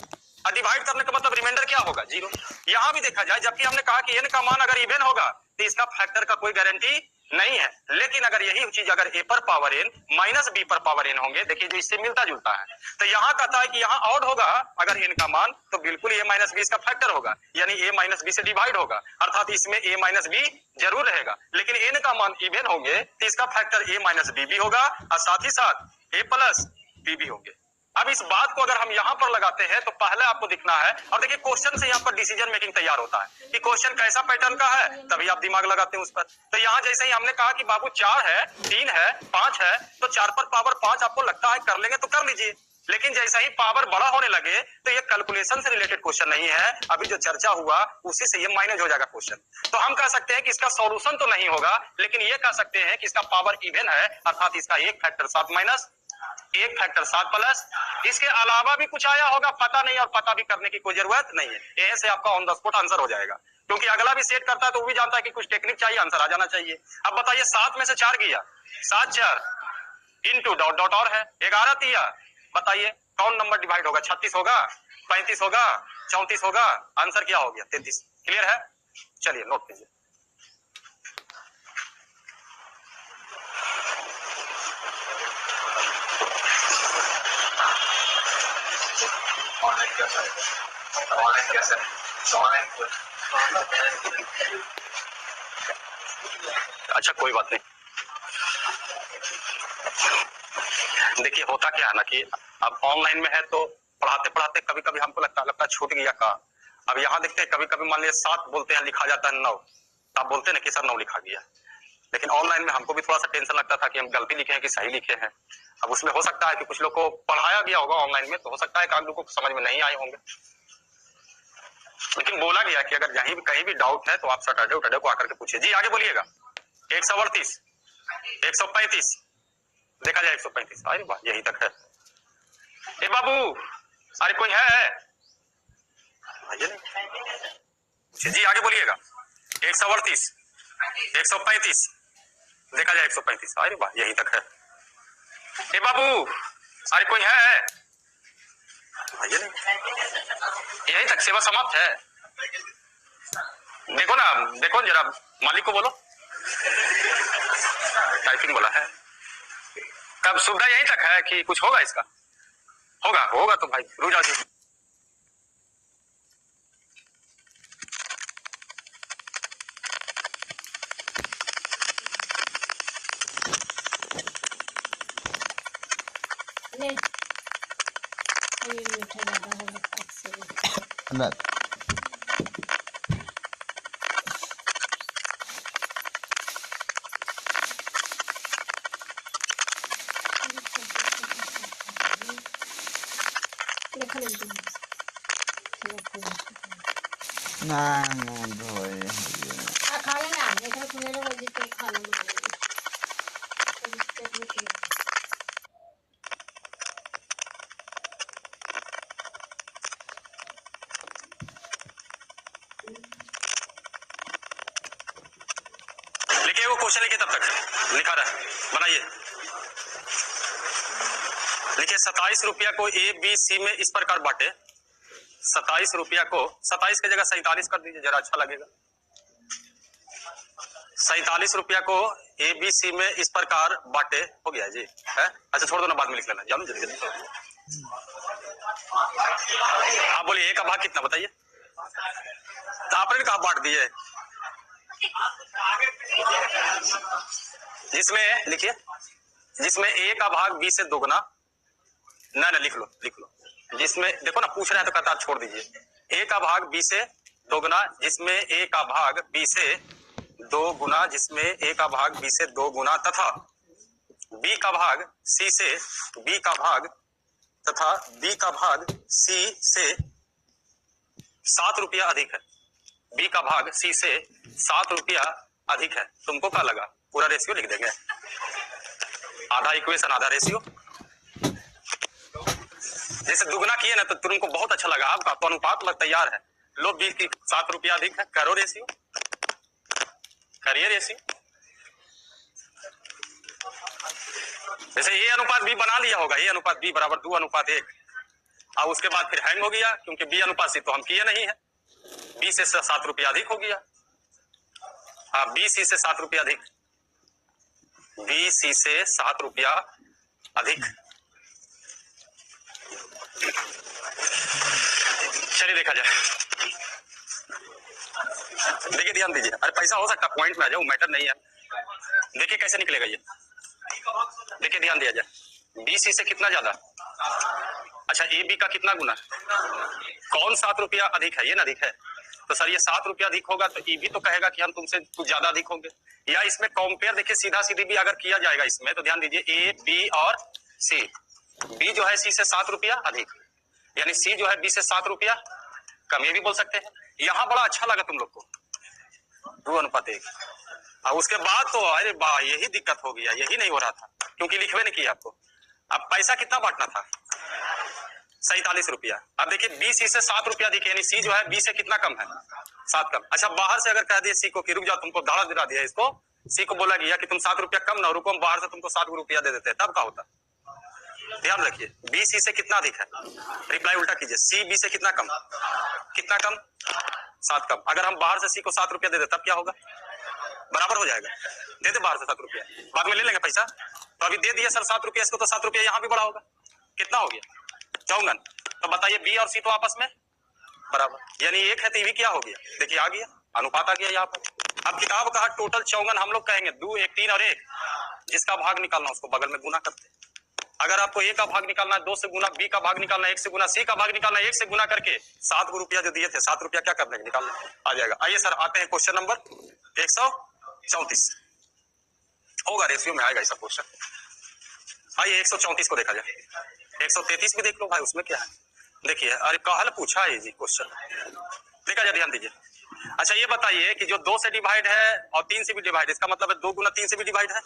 और डिवाइड करने का मतलब रिमाइंडर क्या होगा? 0। यहां भी देखा जाए, जबकि हमने कहा कि n का मान अगर इवन होगा तो इसका फैक्टर का कोई गारंटी नहीं है। लेकिन अगर यही चीज अगर a पर पावर n माइनस b पर पावर n होंगे, देखिए जो इससे मिलता जुलता है, तो यहाँ कहता है कि यहाँ ऑड होगा अगर n का मान, तो बिल्कुल a माइनस b इसका फैक्टर होगा, यानी a माइनस b से डिवाइड होगा, अर्थात इसमें a माइनस b जरूर रहेगा। लेकिन n का मान इवन होंगे तो इसका फैक्टर a माइनस b भी होगा, और साथ ही साथ a प्लस b भी होंगे। अब इस बात को अगर हम यहाँ पर लगाते हैं तो पहले आपको दिखना है, और देखिए क्वेश्चन से यहाँ पर डिसीजन मेकिंग तैयार होता है कि क्वेश्चन कैसा पैटर्न का है, तभी आप दिमाग लगाते हैं उस पर। तो यहाँ जैसे ही हमने कहा कि बाबू 4 है, 3 है, 5 है, तो 4 पर पावर 5 आपको लगता है कर लेंगे तो कर लीजिए। लेकिन जैसा ही पावर बड़ा होने लगे तो ये कैलकुलेशन से रिलेटेड क्वेश्चन नहीं है, अभी जो चर्चा हुआ उसी से ये माइनस हो जाएगा क्वेश्चन। तो हम कह सकते हैं कि इसका सॉल्यूशन तो नहीं होगा, लेकिन ये कह सकते हैं कि इसका पावर इवन है, अर्थात इसका एक फैक्टर 7 माइनस एक फैक्टर 7 प्लस, इसके अलावा भी कुछ आया होगा पता नहीं, और पता भी करने की कोई जरूरत नहीं है। यहीं से आपका ऑन द स्पॉट आंसर हो जाएगा, क्योंकि अगला भी सेट करता है तो वो भी जानता है कि कुछ टेक्निक चाहिए, आंसर आ जाना चाहिए। अब बताइए 7 में से 4 गया, 7 4 इनटू डॉट डॉट और है 11 दिया, बताइए कौन नंबर डिवाइड होगा? 36 होगा, 35 होगा, 34 होगा, आंसर क्या हो गया? 33। क्लियर है? चलिए नोट कीजिए। ऑनलाइन कैसे? अच्छा कोई बात नहीं। देखिए होता क्या है ना कि अब ऑनलाइन में है तो पढ़ाते पढ़ाते कभी कभी हमको लगता छूट गया का। अब यहाँ देखते हैं कभी कभी मान लीजिए 7 बोलते हैं, लिखा जाता है 9, तो आप बोलते हैं ना कि सर 9 लिखा गया। लेकिन ऑनलाइन में हमको भी थोड़ा सा टेंशन लगता था कि हम गलती लिखे हैं कि सही लिखे हैं। अब उसमें हो सकता है कि कुछ लोग को पढ़ाया गया होगा ऑनलाइन में, तो हो सकता है कि आप लोग को समझ में नहीं आए होंगे, लेकिन बोला गया कि अगर कहीं भी डाउट है तो आप सैटरडे को आकर के पूछिए। जी आगे बोलिएगा। 138, 135, देखा जाए 135, अरे वाह यही तक है। ए बाबू अरे कोई है? जी आगे बोलिएगा। 138, 135, देखा जाए 135, अरे वाह यही तक है। ए बाबू अरे कोई है? यही तक, सेवा समाप्त है। देखो ना, देखो जरा मालिक को बोलो, टाइपिंग बोला है। कब सुविधा यहीं तक है कि कुछ होगा इसका? होगा तो भाई रुक जाओ जी। लिखिए वो क्वेश्चन लिखिए, तब तक लिखा रहा बनाइए। लिखिए 27 रुपया को ए बी सी में इस प्रकार बांटे। 27 रुपया को 27 की जगह 47 कर दीजिए, जरा अच्छा लगेगा। 47 रुपया को ए बी सी में इस प्रकार बांटे, हो गया जी है? अच्छा छोड़ दो ना, बाद में लिख लेना, जानो जल्दी जल्दी। आप बोलिए ए का भाग कितना बताइए? तो आपने कहा बांट दिए, जिसमें लिखिए जिसमें ए का भाग बी से दोगुना, ना लिख लो, जिसमें देखो ना पूछ रहे हैं तो कहता छोड़ दीजिए। ए का भाग बी से दोगुना, जिसमें ए का भाग बी से 2 गुना, जिसमें ए का भाग बी से 2 गुना, तथा बी का भाग सी से बी का भाग तथा बी का भाग सी से 7 रुपया अधिक है। बी का भाग सी से 7 रुपया अधिक है। तुमको क्या लगा? पूरा रेशियो लिख देंगे, आधा इक्वेशन आधा रेशियो। जैसे दुगना किए ना तो तुमको बहुत अच्छा लगा, आपका तो अनुपात तैयार है। लो बी की 7 रुपया अधिक है, करो रेशियो, करिए रेशियो। जैसे ए अनुपात बी बना लिया होगा, ए अनुपात बी बराबर 2:1, और उसके बाद फिर हैंग हो गया क्योंकि बी अनुपात सी तो हम किए नहीं है, बी से 7 रुपया अधिक हो गया। हाँ, बी सी से 7 रुपया अधिक, बी सी से 7 रुपया अधिक। चलिए देखा जाए, देखिए ध्यान दीजिए। अरे पैसा हो सकता, पॉइंट में आ जाओ, मैटर नहीं है। देखिए कैसे निकलेगा ये, देखिए ध्यान दिया जाए। बी सी से कितना ज्यादा? अच्छा, ए बी का कितना गुना? कौन 7 रुपया अधिक है? ये ना अधिक है, तो सर ये 7 रुपया अधिक होगा तो ई भी तो कहेगा कि हम तुमसे कुछ ज्यादा अधिक होंगे। या इसमें कंपेयर देखिए सीधा सीधी भी अगर किया जाएगा इसमें, तो ध्यान दीजिए ए बी और सी, बी जो है सी से 7 रुपया अधिक, यानी सी जो है बी से 7 रुपया कम, ये भी बोल सकते हैं। यहां बड़ा अच्छा लगा तुम लोग को 2:1, और उसके बाद तो अरे वाह यही दिक्कत हो गया, यही नहीं हो रहा था क्योंकि लिखवे नहीं किया आपको। अब पैसा कितना बांटना था? 47 रुपया। अब देखिए बी सी से 7 रुपया अधिक, यानी सी जो है बी से कितना कम है? 7 कम। अच्छा, बाहर से अगर कह दिए सी को कि रुक जाओ, तुमको दाड़ा दिला दिया इसको, सी को बोला गया कि तुम 7 रुपया कम ना रुको, हम बाहर से तुमको 7 रुपया दे देते हैं, तब क्या होता? ध्यान रखिए, बी सी से कितना अधिक है? रिप्लाई उल्टा कीजिए, सी बी से कितना कम? कितना कम? 7 कम। अगर हम बाहर से सी को 7 रुपया दे दे तब क्या होगा? बराबर हो जाएगा। दे दे बाहर से 7 रुपया, बाद में ले लेंगे पैसा। तो अभी दे दिया सर 7 रुपया इसको, तो 7 रुपया यहाँ भी बड़ा होगा। कितना हो गया? 54। तो बताइए बी और सी तो आपस में बराबर, यानी एक है तो भी क्या हो गया? देखिए आ गया, अनुपात आ गया यहाँ पर। अब किताब का टोटल 54 हम लोग कहेंगे 2, 1, 3 और 1, जिसका भाग निकालना उसको बगल में गुना करते। अगर आपको ए का भाग निकालना है 2 से गुना, बी का भाग निकालना है 1 से गुना, सी का भाग निकालना है 1 से गुना करके 7 रुपया जो दिए थे 7 रुपया क्या कर देंगे? निकालना आ जाएगा। आइए सर आते हैं क्वेश्चन नंबर 134, होगा रेशियो में आएगा ऐसा क्वेश्चन। आइए 134 को देखा जाए, 133 भी देख लो भाई, उसमें क्या है? देखिए, अरे कल पूछा है जी क्वेश्चन, देखा जाए, ध्यान दीजिए। अच्छा ये बताइए कि जो 2 से डिवाइड है और 3 से भी डिवाइड, इसका मतलब है 2 गुना 3 से भी डिवाइड है,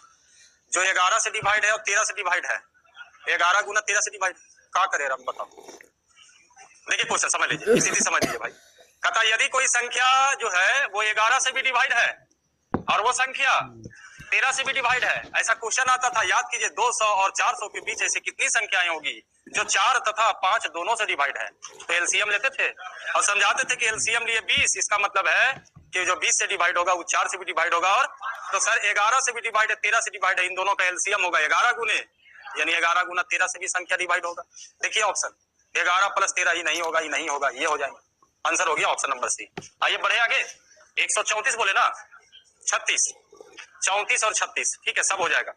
जो 11 से डिवाइड है और 13 से डिवाइड है, 11 गुना 13 से डिवाइड, क्या करे हम बताओ? देखिए क्वेश्चन समझ लीजिए, सीधी समझ लीजिए भाई। कहता यदि कोई संख्या जो है वो 11 से भी डिवाइड है और वो संख्या 13 से भी डिवाइड है, ऐसा क्वेश्चन आता था, याद कीजिए 200 और 400 के बीच ऐसी कितनी संख्याएं होगी जो 4 तथा 5 दोनों से डिवाइड है? तो एलसीएम लेते थे और समझाते थे कि एलसीएम लिए 20, इसका मतलब है कि जो 20 से डिवाइड होगा वो 4 से भी डिवाइड होगा, और तो सर 11 से भी डिवाइड है 13 से डिवाइड है, इन दोनों का एलसीएम होगा 11 गुने, यानी 11 गुना 13 से भी संख्या डिवाइड होगा। देखिए ऑप्शन 11 + 13 ही नहीं होगा, ये नहीं होगा, ये हो जाएगा, आंसर हो गया ऑप्शन नंबर सी। आइए बढ़े आगे, 134 बोले ना, 36, 34 और 36, ठीक है सब हो जाएगा,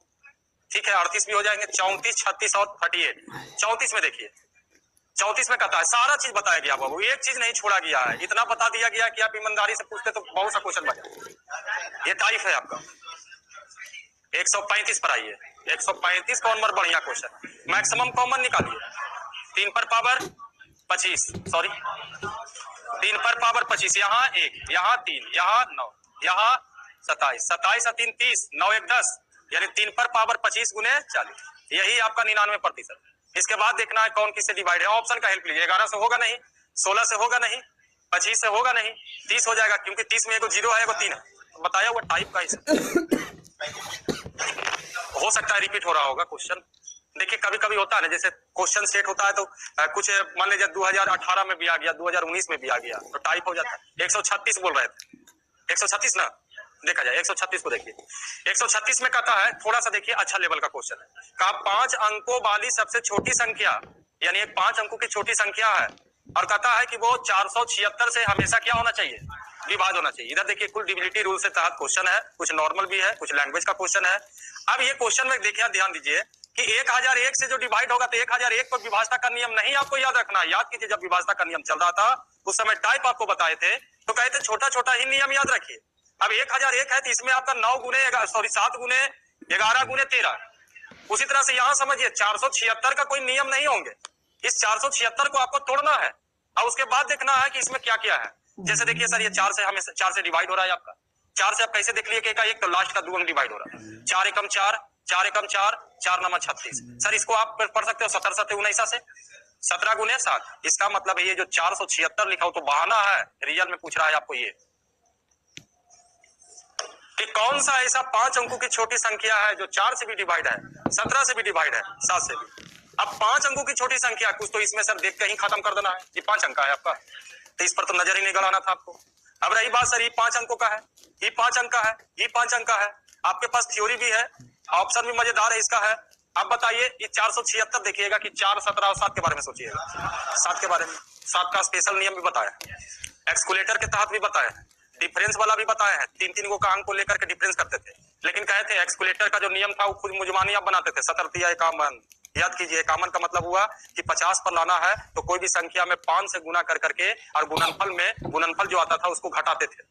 ठीक है 38 भी हो जाएंगे, 34, 36 और 38। 34 में देखिए, 34 में कहता है सारा चीज बताया गया बाबू, एक चीज नहीं छोड़ा गया है, इतना बता दिया गया कि आप ईमानदारी से पूछते तो बहुत सा क्वेश्चन बचा। ये टाइप है आपका। 135 पर आइए, 135 कौन मर बढ़िया क्वेश्चन, मैक्सिमम कॉमन निकालिए, 3 पर पावर 25, सॉरी 3 पर पावर 25, यहाँ 1, यहाँ 3, यहाँ 9, यहाँ 27, 27 और 3 30, 9 1 10, यानी 3 पर पावर 25 गुने 40, यही आपका 99%। इसके बाद देखना है कौन किससे डिवाइड है, ऑप्शन का हेल्प लीजिए। 11 से होगा नहीं, 16 से होगा नहीं, 25 से होगा नहीं, 30 हो जाएगा क्योंकि 30 में एगो 0 है एगो 3 है, बताया हुआ टाइप का हो सकता है रिपीट हो रहा होगा क्वेश्चन। देखिए कभी कभी होता है ना, जैसे क्वेश्चन सेट होता है तो कुछ मान लीजिए 2018 में भी आ गया, 2019 में भी आ गया, तो टाइप हो जाता है। 136 बोल रहे थे, 136 ना, देखा जाए 136 को देखिए। 136 में कहता है, थोड़ा सा देखिए अच्छा लेवल का क्वेश्चन है, कहा 5 अंकों वाली सबसे छोटी संख्या, यानी एक 5 अंकों की छोटी संख्या है, और कहता है कि वो 476 से हमेशा क्या होना चाहिए? विभाज्य होना चाहिए। इधर देखिए कुल डिविजिबिलिटी रूल से तहत क्वेश्चन है, कुछ नॉर्मल भी है, कुछ लैंग्वेज का क्वेश्चन है। अब ये क्वेश्चन में देखिए ध्यान दीजिए कि 1001 से जो डिवाइड होगा तो 1001 को विभाजता का नियम नहीं आपको याद रखना। याद कीजिए जब विभाजता का नियम चल रहा था उस समय टाइप आपको बताए थे, तो कहते छोटा छोटा ही नियम याद रखिए। अब 1001 है तो इसमें आपका 9 गुने 7 गुने 11 गुने 13, उसी तरह से यहां समझिए 476 का कोई नियम नहीं होंगे, इस 476 को आपको तोड़ना है और उसके बाद देखना है कि इसमें क्या क्या है। जैसे देखिए सर, ये 4 से डिवाइड हो रहा है आपका। 4 से आप कैसे देख लिए कि एक तो लास्ट का 2 अंक डिवाइड हो रहा है। 4 एकम 4, 4 एकम 4, 4 नंबर 36। सर इसको आप पढ़ सकते हो 17 7 19 से 17 गुने 7। इसका मतलब है ये जो 476 लिखा हो तो बहाना है, रियल में पूछ रहा है आपको ये कि कौन सा ऐसा 5 अंकों की छोटी संख्या है जो 4 से भी डिवाइड है, 17 से भी डिवाइड है, 7 से भी। अब 5 अंकों की छोटी संख्या कुछ तो इसमें सर देख के ही खत्म कर देना है। ये 5 अंक का है आपका, तो इस पर तो नजर ही नहीं गड़ाना था आपको। अब रही बात सर, ये 5 अंकों का है, ये 5 अंक का है, ये 5 अंक का है। आपके पास थ्योरी भी है, ऑप्शन भी मजेदार है इसका है। अब बताइए ये 476 देखिएगा कि 4, 17 और 7 के बारे में सोचिएगा। 7 के बारे में, 7 का स्पेशल नियम भी बताया, एक्सकुलेटर के तहत भी बताया, डिफरेंस वाला भी बताया है। 3 को का अंक को लेकर के डिफरेंस करते थे, लेकिन कहे थे एक्सकुलेटर का जो नियम था वो खुद मुजमानी आप बनाते थे। 17 51, याद कीजिए 51 का मतलब हुआ कि 50 पर लाना है तो कोई भी संख्या में 5 से गुना कर करके और गुणनफल में गुणनफल जो आता था उसको घटाते थे।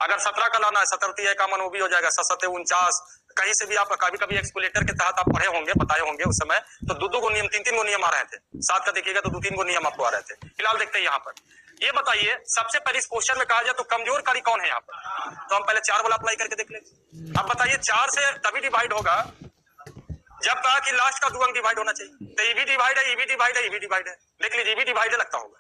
अगर 17 का लाना है 17 51 वो भी हो जाएगा, 7 49। कहीं से भी आप कभी कभी एक्सकुलेटर के तहत आप पढ़े होंगे, बताए होंगे उस समय, तो 2 नियम 3 नियम आ रहे थे। 7 का देखिएगा तो 2 नियम आपको आ रहे थे। फिलहाल देखते हैं यहाँ पर, ये बताइए सबसे पहले इस क्वेश्चन में कहा जाए तो कमजोर कारी कौन है यहाँ पर, तो हम पहले 4 वाला अप्लाई करके देख लेंगे। अब बताइए 4 से तभी डिवाइड होगा जब कहा कि लास्ट का 2 अंक डिवाइड होना चाहिए, तो ये भी डिवाइड है, ये भी डिवाइड है, ये भी डिवाइड है। देख लीजिए ये भी डिवाइड लगता होगा।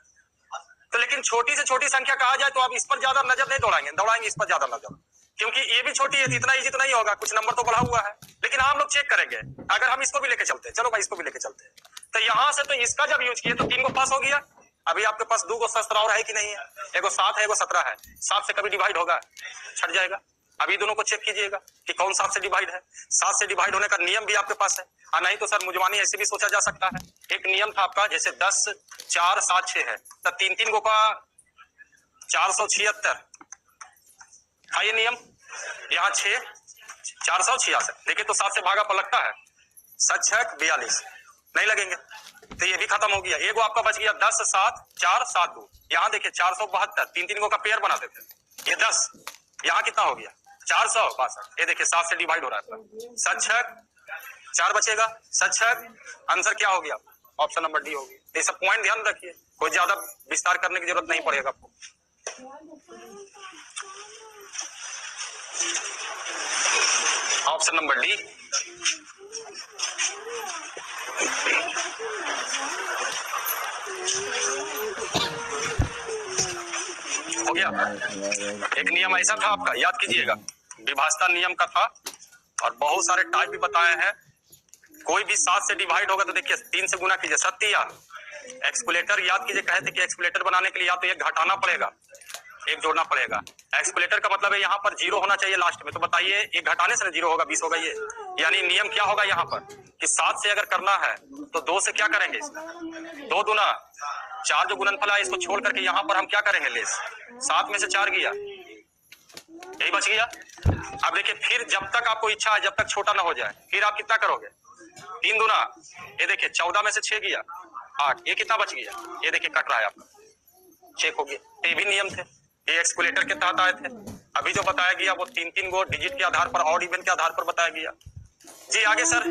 तो लेकिन छोटी से छोटी संख्या कहा जाए तो आप इस पर ज्यादा नजर नहीं दौड़ाएंगे इस पर ज्यादा नजर, क्योंकि ये भी छोटी है, इतना ही जितना ही होगा, कुछ नंबर तो बढ़ा हुआ है। लेकिन हम लोग चेक करेंगे, अगर हम इसको भी लेके चलते हैं, चलो भाई इसको भी लेके चलते हैं, तो यहां से तो इसका जब यूज किए तो 3 को पास हो गया। अभी आपके पास 2 शस्त्र और है कि नहीं है, एगो 7 है, एगो 17 है। 7 से कभी डिवाइड होगा, छट जाएगा। अभी दोनों को चेक कीजिएगा कि कौन 7 से डिवाइड है। 7 से डिवाइड होने का नियम भी आपके पास है, और नहीं तो सर मुजमानी ऐसे भी सोचा जा सकता है। एक नियम था आपका, जैसे 10 4 7 6 है, तो 3 को का 476 है ये नियम। यहाँ 6 466, देखिए तो 7 से भागा पलटता है, 7 6 42 नहीं लगेंगे, तो ये भी खत्म हो गया। एगो आपका बच गया 10 7 4 7 2। यहाँ देखिए 472, 3 को का पेयर बनाते थे, ये 10, यहाँ कितना हो गया 462। ये देखिए 7 से डिवाइड हो रहा है, 7 6 4 बचेगा, 7 6, आंसर क्या हो गया, ऑप्शन नंबर डी हो गया। ये सब पॉइंट ध्यान रखिए, कोई ज्यादा विस्तार करने की जरूरत नहीं पड़ेगा आपको। Option number D. हो गया। एक नियम ऐसा था आपका, याद कीजिएगा, विभाजता नियम का था, और बहुत सारे टाइप भी बताए हैं। कोई भी 7 से डिवाइड होगा तो देखिए 3 से गुना कीजिए, सत्या। एक्सकुलेटर याद कीजिए, कहे थे कि एक्सकुलेटर बनाने के लिए या तो एक घटाना पड़ेगा, एक जोड़ना पड़ेगा। एक्सकुलेटर का मतलब है यहाँ पर 0 होना चाहिए लास्ट में, तो बताइए एक घटाने से 0 होगा, 20 होगा ये। यानी नियम क्या होगा यहाँ पर कि 7 से अगर करना है तो 2 से क्या करेंगे, इसमें 2 दूना 4 जो गुणनफल है इसको छोड़ करके यहाँ पर हम क्या करेंगे, लेस 7 में से 4 गया, यही बच गया। अब देखिए फिर जब तक आपको इच्छा है, जब तक छोटा ना हो जाए, फिर आप कितना करोगे, 3 दूना, ये देखिए 14 में से 6 गया 8, ये कितना बच गया, ये देखिए कट रहा है आपका, चेक हो गया। ये भी नियम थे, ये एक्सकुलेटर के तहत आए थे। अभी जो बताया गया वो 3 को डिजिट के आधार पर, ऑड इवन के आधार पर बताया गया जी। आगे सर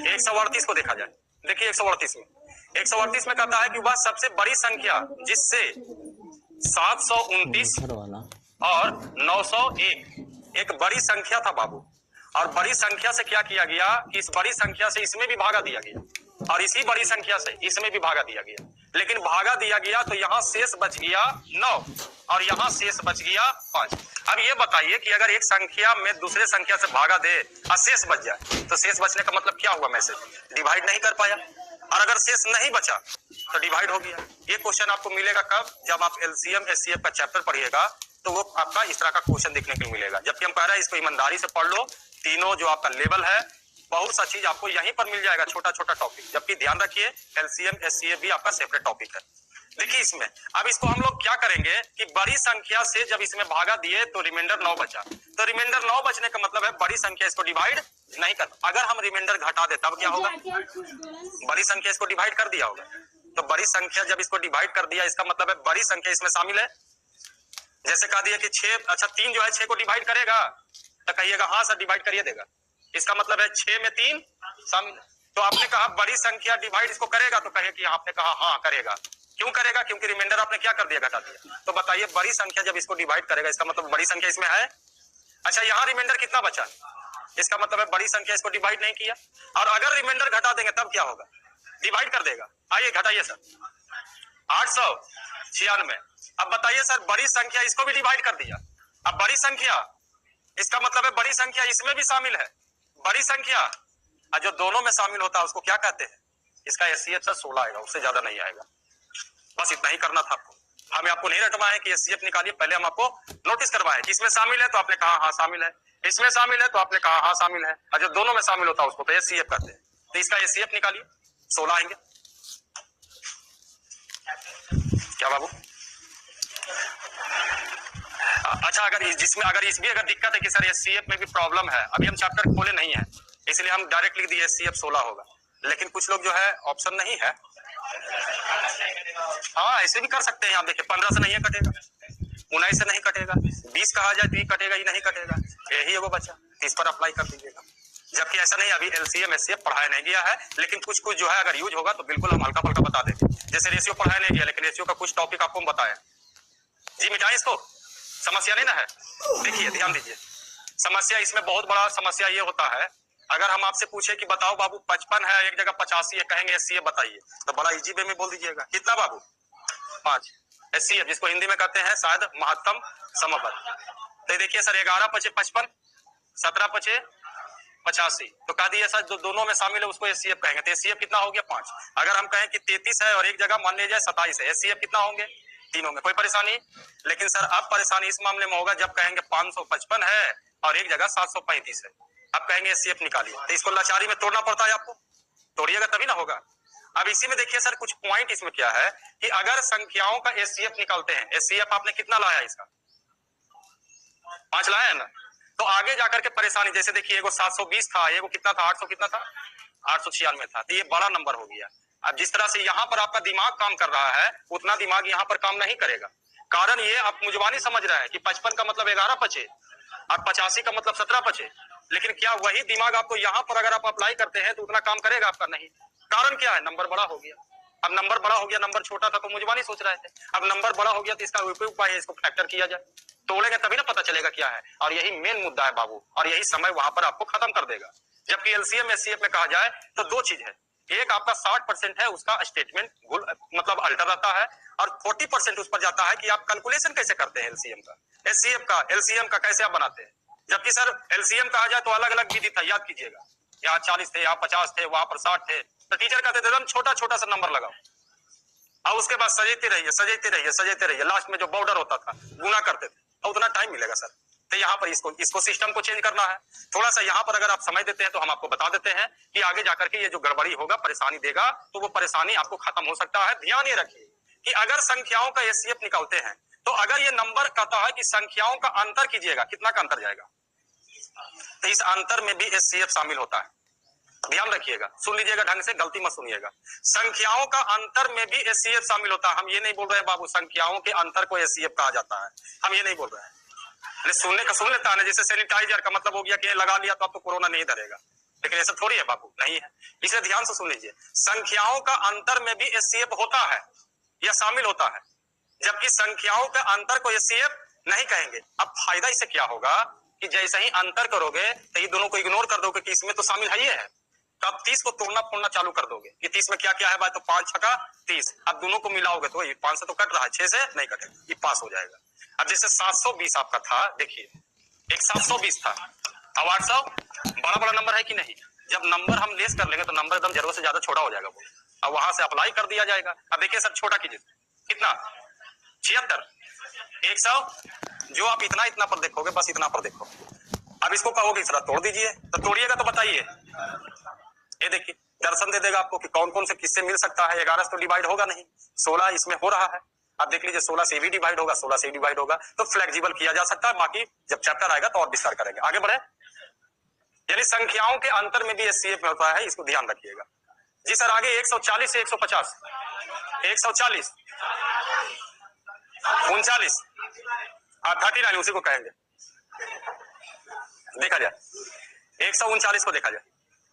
138 को देखा जाए, देखिए 138 में कहता है कि वह सबसे बड़ी संख्या जिससे 729 और 901 एक बड़ी संख्या था बाबू, और बड़ी संख्या से क्या किया गया, इस बड़ी संख्या से इसमें भी भागा दिया गया, और इसी बड़ी संख्या से इसमें भी भागा दिया गया। लेकिन भागा दिया गया तो यहाँ शेष बच गया 9 और यहाँ शेष बच गया 5। अब ये बताइए कि अगर एक संख्या में दूसरे संख्या से भागा दे और शेष बच जाए, तो शेष बचने का मतलब क्या हुआ, मैसेज डिवाइड नहीं कर पाया, और अगर शेष नहीं बचा तो डिवाइड हो गया। ये क्वेश्चन आपको मिलेगा कब, जब आप एलसीएम एचसीएफ का चैप्टर पढ़िएगा तो वो आपका इस तरह का क्वेश्चन देखने को मिलेगा। जबकि हम कह रहे हैं इसको ईमानदारी से पढ़ लो, तीनों जो आपका लेवल है बहुत सा चीज आपको यहीं पर मिल जाएगा, छोटा छोटा टॉपिक। जबकि ध्यान रखिए एलसीएम एचसीएफ भी आपका सेपरेट टॉपिक है। देखिए इसमें अब इसको हम लोग क्या करेंगे कि बड़ी संख्या से जब इसमें भागा दिए तो रिमाइंडर 9 बचा, तो रिमाइंडर 9 बचने का मतलब है बड़ी संख्या इसको डिवाइड नहीं कर। अगर हम रिमाइंडर घटा दे तब क्या होगा, बड़ी संख्या इसको डिवाइड कर दिया होगा, तो बड़ी संख्या जब इसको डिवाइड कर दिया इसका मतलब है बड़ी संख्या इसमें शामिल है। जैसे कह दिया कि 6, अच्छा 3 जो है 6 को डिवाइड करेगा, तो कहिएगा हाँ सर डिवाइड करिए देगा, इसका मतलब है 6 में 3 शामिल। तो आपने कहा बड़ी संख्या डिवाइड इसको करेगा, तो कहे कि आपने कहा हाँ करेगा, क्यों करेगा? क्योंकि रिमाइंडर आपने क्या कर दिया, घटा दिया। तो बताइए बड़ी संख्या जब इसको डिवाइड करेगा इसका मतलब बड़ी संख्या इसमें है। अच्छा यहाँ रिमाइंडर कितना बचा, इसका मतलब है बड़ी संख्या इसको डिवाइड नहीं किया। और अगर रिमाइंडर घटा देंगे तब क्या होगा, डिवाइड कर देगा। आइए घटाइए सर, 896। अब बताइए सर बड़ी संख्या इसको भी डिवाइड कर दिया। अब बड़ी संख्या इसका मतलब है बड़ी संख्या इसमें भी शामिल है। बड़ी संख्या और जो दोनों में शामिल होता है उसको क्या कहते हैं, इसका एचसीएफ सर 16 आएगा, उससे ज्यादा नहीं आएगा। बस इतना ही करना था आपको। हमें आपको नहीं रटवाए कि एचसीएफ निकालिए, पहले हम आपको नोटिस करवाए कि इसमें शामिल है तो आपने कहा हाँ शामिल है, इसमें शामिल है तो आपने कहा हाँ शामिल है, और जो दोनों में शामिल होता है उसको तो एचसीएफ कहते हैं। तो इसका एचसीएफ निकालिए, 16 आएंगे। क्या बाबू? अच्छा अगर जिसमें अगर इसमें अगर दिक्कत है कि सर एचसीएफ में भी प्रॉब्लम है, अभी हम चैप्टर खोले नहीं है इसलिए हम डायरेक्ट लिख दिए एचसीएफ 16 होगा। लेकिन कुछ लोग जो है ऑप्शन नहीं है, हाँ ऐसे भी कर सकते हैं। आप देखिए 15 से नहीं कटेगा, 19 से नहीं कटेगा, 20 कहा जाए तो ये कटेगा, ही नहीं कटेगा, यही एगो बचा, 30 पर अप्लाई कर दीजिएगा। जबकि ऐसा नहीं, अभी एलसीएम एचसीएफ पढ़ाया नहीं गया है, लेकिन कुछ कुछ जो है अगर यूज होगा तो बिल्कुल हम हल्का फुल्का बता देंगे। जैसे रेशियो पढ़ाया नहीं गया लेकिन रेशियो का कुछ टॉपिक आपको हम बताया जी, मिटाए इसको, समस्या नहीं ना है। देखिए ध्यान दीजिए, समस्या इसमें बहुत बड़ा समस्या ये होता है, अगर हम आपसे पूछे कि बताओ बाबू 55 है एक जगह 85 है, कहेंगे एचसीएफ बताइए, तो बड़ा इजी वे में बोल दीजिएगा कितना बाबू 5 एचसीएफ, जिसको हिंदी में कहते हैं शायद महत्तम समबद्ध। तो देखिए सर 11 पचे 55, 17 पचे 85, तो कह दिया सर जो दोनों में शामिल है उसको एचसीएफ कहेंगे। तो एचसीएफ कितना हो गया 5। अगर हम कहें कि 33 है और एक जगह मान लीजिए 27 है, एचसीएफ कितना होंगे, तीनों में कोई परेशानी। लेकिन सर अब परेशानी इस मामले में होगा जब कहेंगे 555 है और एक जगह 735 है, अब कहेंगे एचसीएफ निकालिए, तो इसको लाचारी में तोड़ना पड़ता है आपको, तोड़िएगा तभी ना होगा। अब इसी में देखिए सर कुछ पॉइंट इसमें क्या है कि अगर संख्याओं का एचसीएफ निकालते हैं, एचसीएफ आपने कितना लाया इसका 5 लाया है ना, तो आगे जाकर के परेशानी, जैसे देखिए एगो 720 था, एगो कितना था 800 कितना था 896 था, तो ये बड़ा नंबर हो गया। अब जिस तरह से यहाँ पर आपका दिमाग काम कर रहा है उतना दिमाग यहाँ पर काम नहीं करेगा। कारण ये आप मुजबानी समझ रहे हैं कि 55 का मतलब 11 पचे और 85 का मतलब 17 पचे, लेकिन क्या वही दिमाग आपको यहाँ पर अगर आप अप्लाई करते हैं तो उतना काम करेगा आपका? नहीं। कारण क्या है, नंबर बड़ा हो गया। अब नंबर बड़ा हो गया, नंबर छोटा था तो मुजबानी सोच रहे थे, अब नंबर बड़ा हो गया तो इसका उपाय है इसको फैक्टर किया जाए, तोड़ेंगे तभी ना पता चलेगा क्या है। और यही मेन मुद्दा है बाबू, और यही समय वहां पर आपको खत्म कर देगा। जबकि एलसीएम एचसीएफ में कहा जाए तो दो चीज है, एक आपका 60% है उसका स्टेटमेंट मतलब अल्टर रहता है, और 40% उस पर जाता है कि आप कैलकुलेशन कैसे करते हैं एलसीएम का, एचसीएफ का, एलसीएम का कैसे आप बनाते हैं। जबकि सर एलसीएम कहा जाए तो अलग अलग विधि था, याद कीजिएगा, यहाँ 40 थे, यहाँ 50 थे, वहां पर 60 थे, तो टीचर कहते थे एकदम छोटा छोटा सा नंबर लगाओ और उसके बाद सजेते रहिए सजेते रहिए सजेते रहिए, लास्ट में जो बॉर्डर होता था गुना करते थे, और उतना टाइम मिलेगा सर। तो यहाँ पर इसको सिस्टम को चेंज करना है थोड़ा सा, यहाँ पर अगर आप समझ देते हैं तो हम आपको बता देते हैं कि आगे जाकर के ये जो गड़बड़ी होगा, परेशानी देगा, तो वो परेशानी आपको खत्म हो सकता है। ध्यान ये रखिए कि अगर संख्याओं का एचसीएफ निकालते हैं तो अगर ये नंबर कहता है कि संख्याओं का अंतर कीजिएगा, कितना का अंतर जाएगा, तो इस अंतर में भी एचसीएफ शामिल होता है। ध्यान रखिएगा, सुन लीजिएगा ढंग से, गलती मत सुनिएगा। संख्याओं का अंतर में भी एचसीएफ शामिल होता है। हम ये नहीं बोल रहे हैं बाबू संख्याओं के अंतर को एचसीएफ कहा जाता है, हम ये नहीं बोल रहे हैं। सुनने का सुन लेता है ना, जैसे सैनिटाइजर का मतलब हो गया कि लगा लिया तो आपको कोरोना नहीं धरेगा, लेकिन ऐसा थोड़ी है बाबू, नहीं है। इसे ध्यान से सुन लीजिए, संख्याओं का अंतर में भी एचसीएफ होता है या शामिल होता है, जबकि संख्याओं के अंतर को एचसीएफ नहीं कहेंगे। अब फायदा इससे क्या होगा कि जैसे ही अंतर करोगे तो ये दोनों को इग्नोर कर दोगे कि इसमें तो शामिल है, ये है, तो आप 30 को तोड़ना फोड़ना चालू कर दोगे कि 30 में क्या क्या है भाई, तो 5 छका 30, अब दोनों को मिलाओगे तो 5 से तो कट रहा है, 6 से नहीं कटेगा, ये पास हो जाएगा। अब जैसे 720 आपका था, देखिए एक 720 था, अब 800 बड़ा बड़ा नंबर है कि नहीं, जब नंबर हम लेस कर लेंगे तो नंबर एकदम जरूरत से ज्यादा छोटा हो जाएगा वो, अब वहां से अप्लाई कर दिया जाएगा। अब देखिए सर छोटा कीजिए, कितना 76, 100, जो आप इतना इतना पर देखोगे बस इतना पर देखो। अब इसको कहोगे इस तरह तोड़ दीजिए, तो तोड़िएगा तो बताइए, ये देखिए दर्शन दे देगा आपको कि कौन कौन से किससे मिल सकता है। 11 से तो डिवाइड होगा नहीं, 16 इसमें हो रहा है, अब देख लीजिए 16 से भी डिवाइड होगा, 16 से डिवाइड होगा, तो फ्लेक्सिबल किया जा सकता है। बाकी जब चैप्टर आएगा तो और विस्तार करेंगे, आगे बढ़े। यानी संख्याओं के अंतर में भी एचसीएफ में होता है, इसको ध्यान रखिएगा जी। सर आगे 140 से 150, 140, 39, 39 उसी को कहेंगे, देखा जाए 139 को देखा जाए।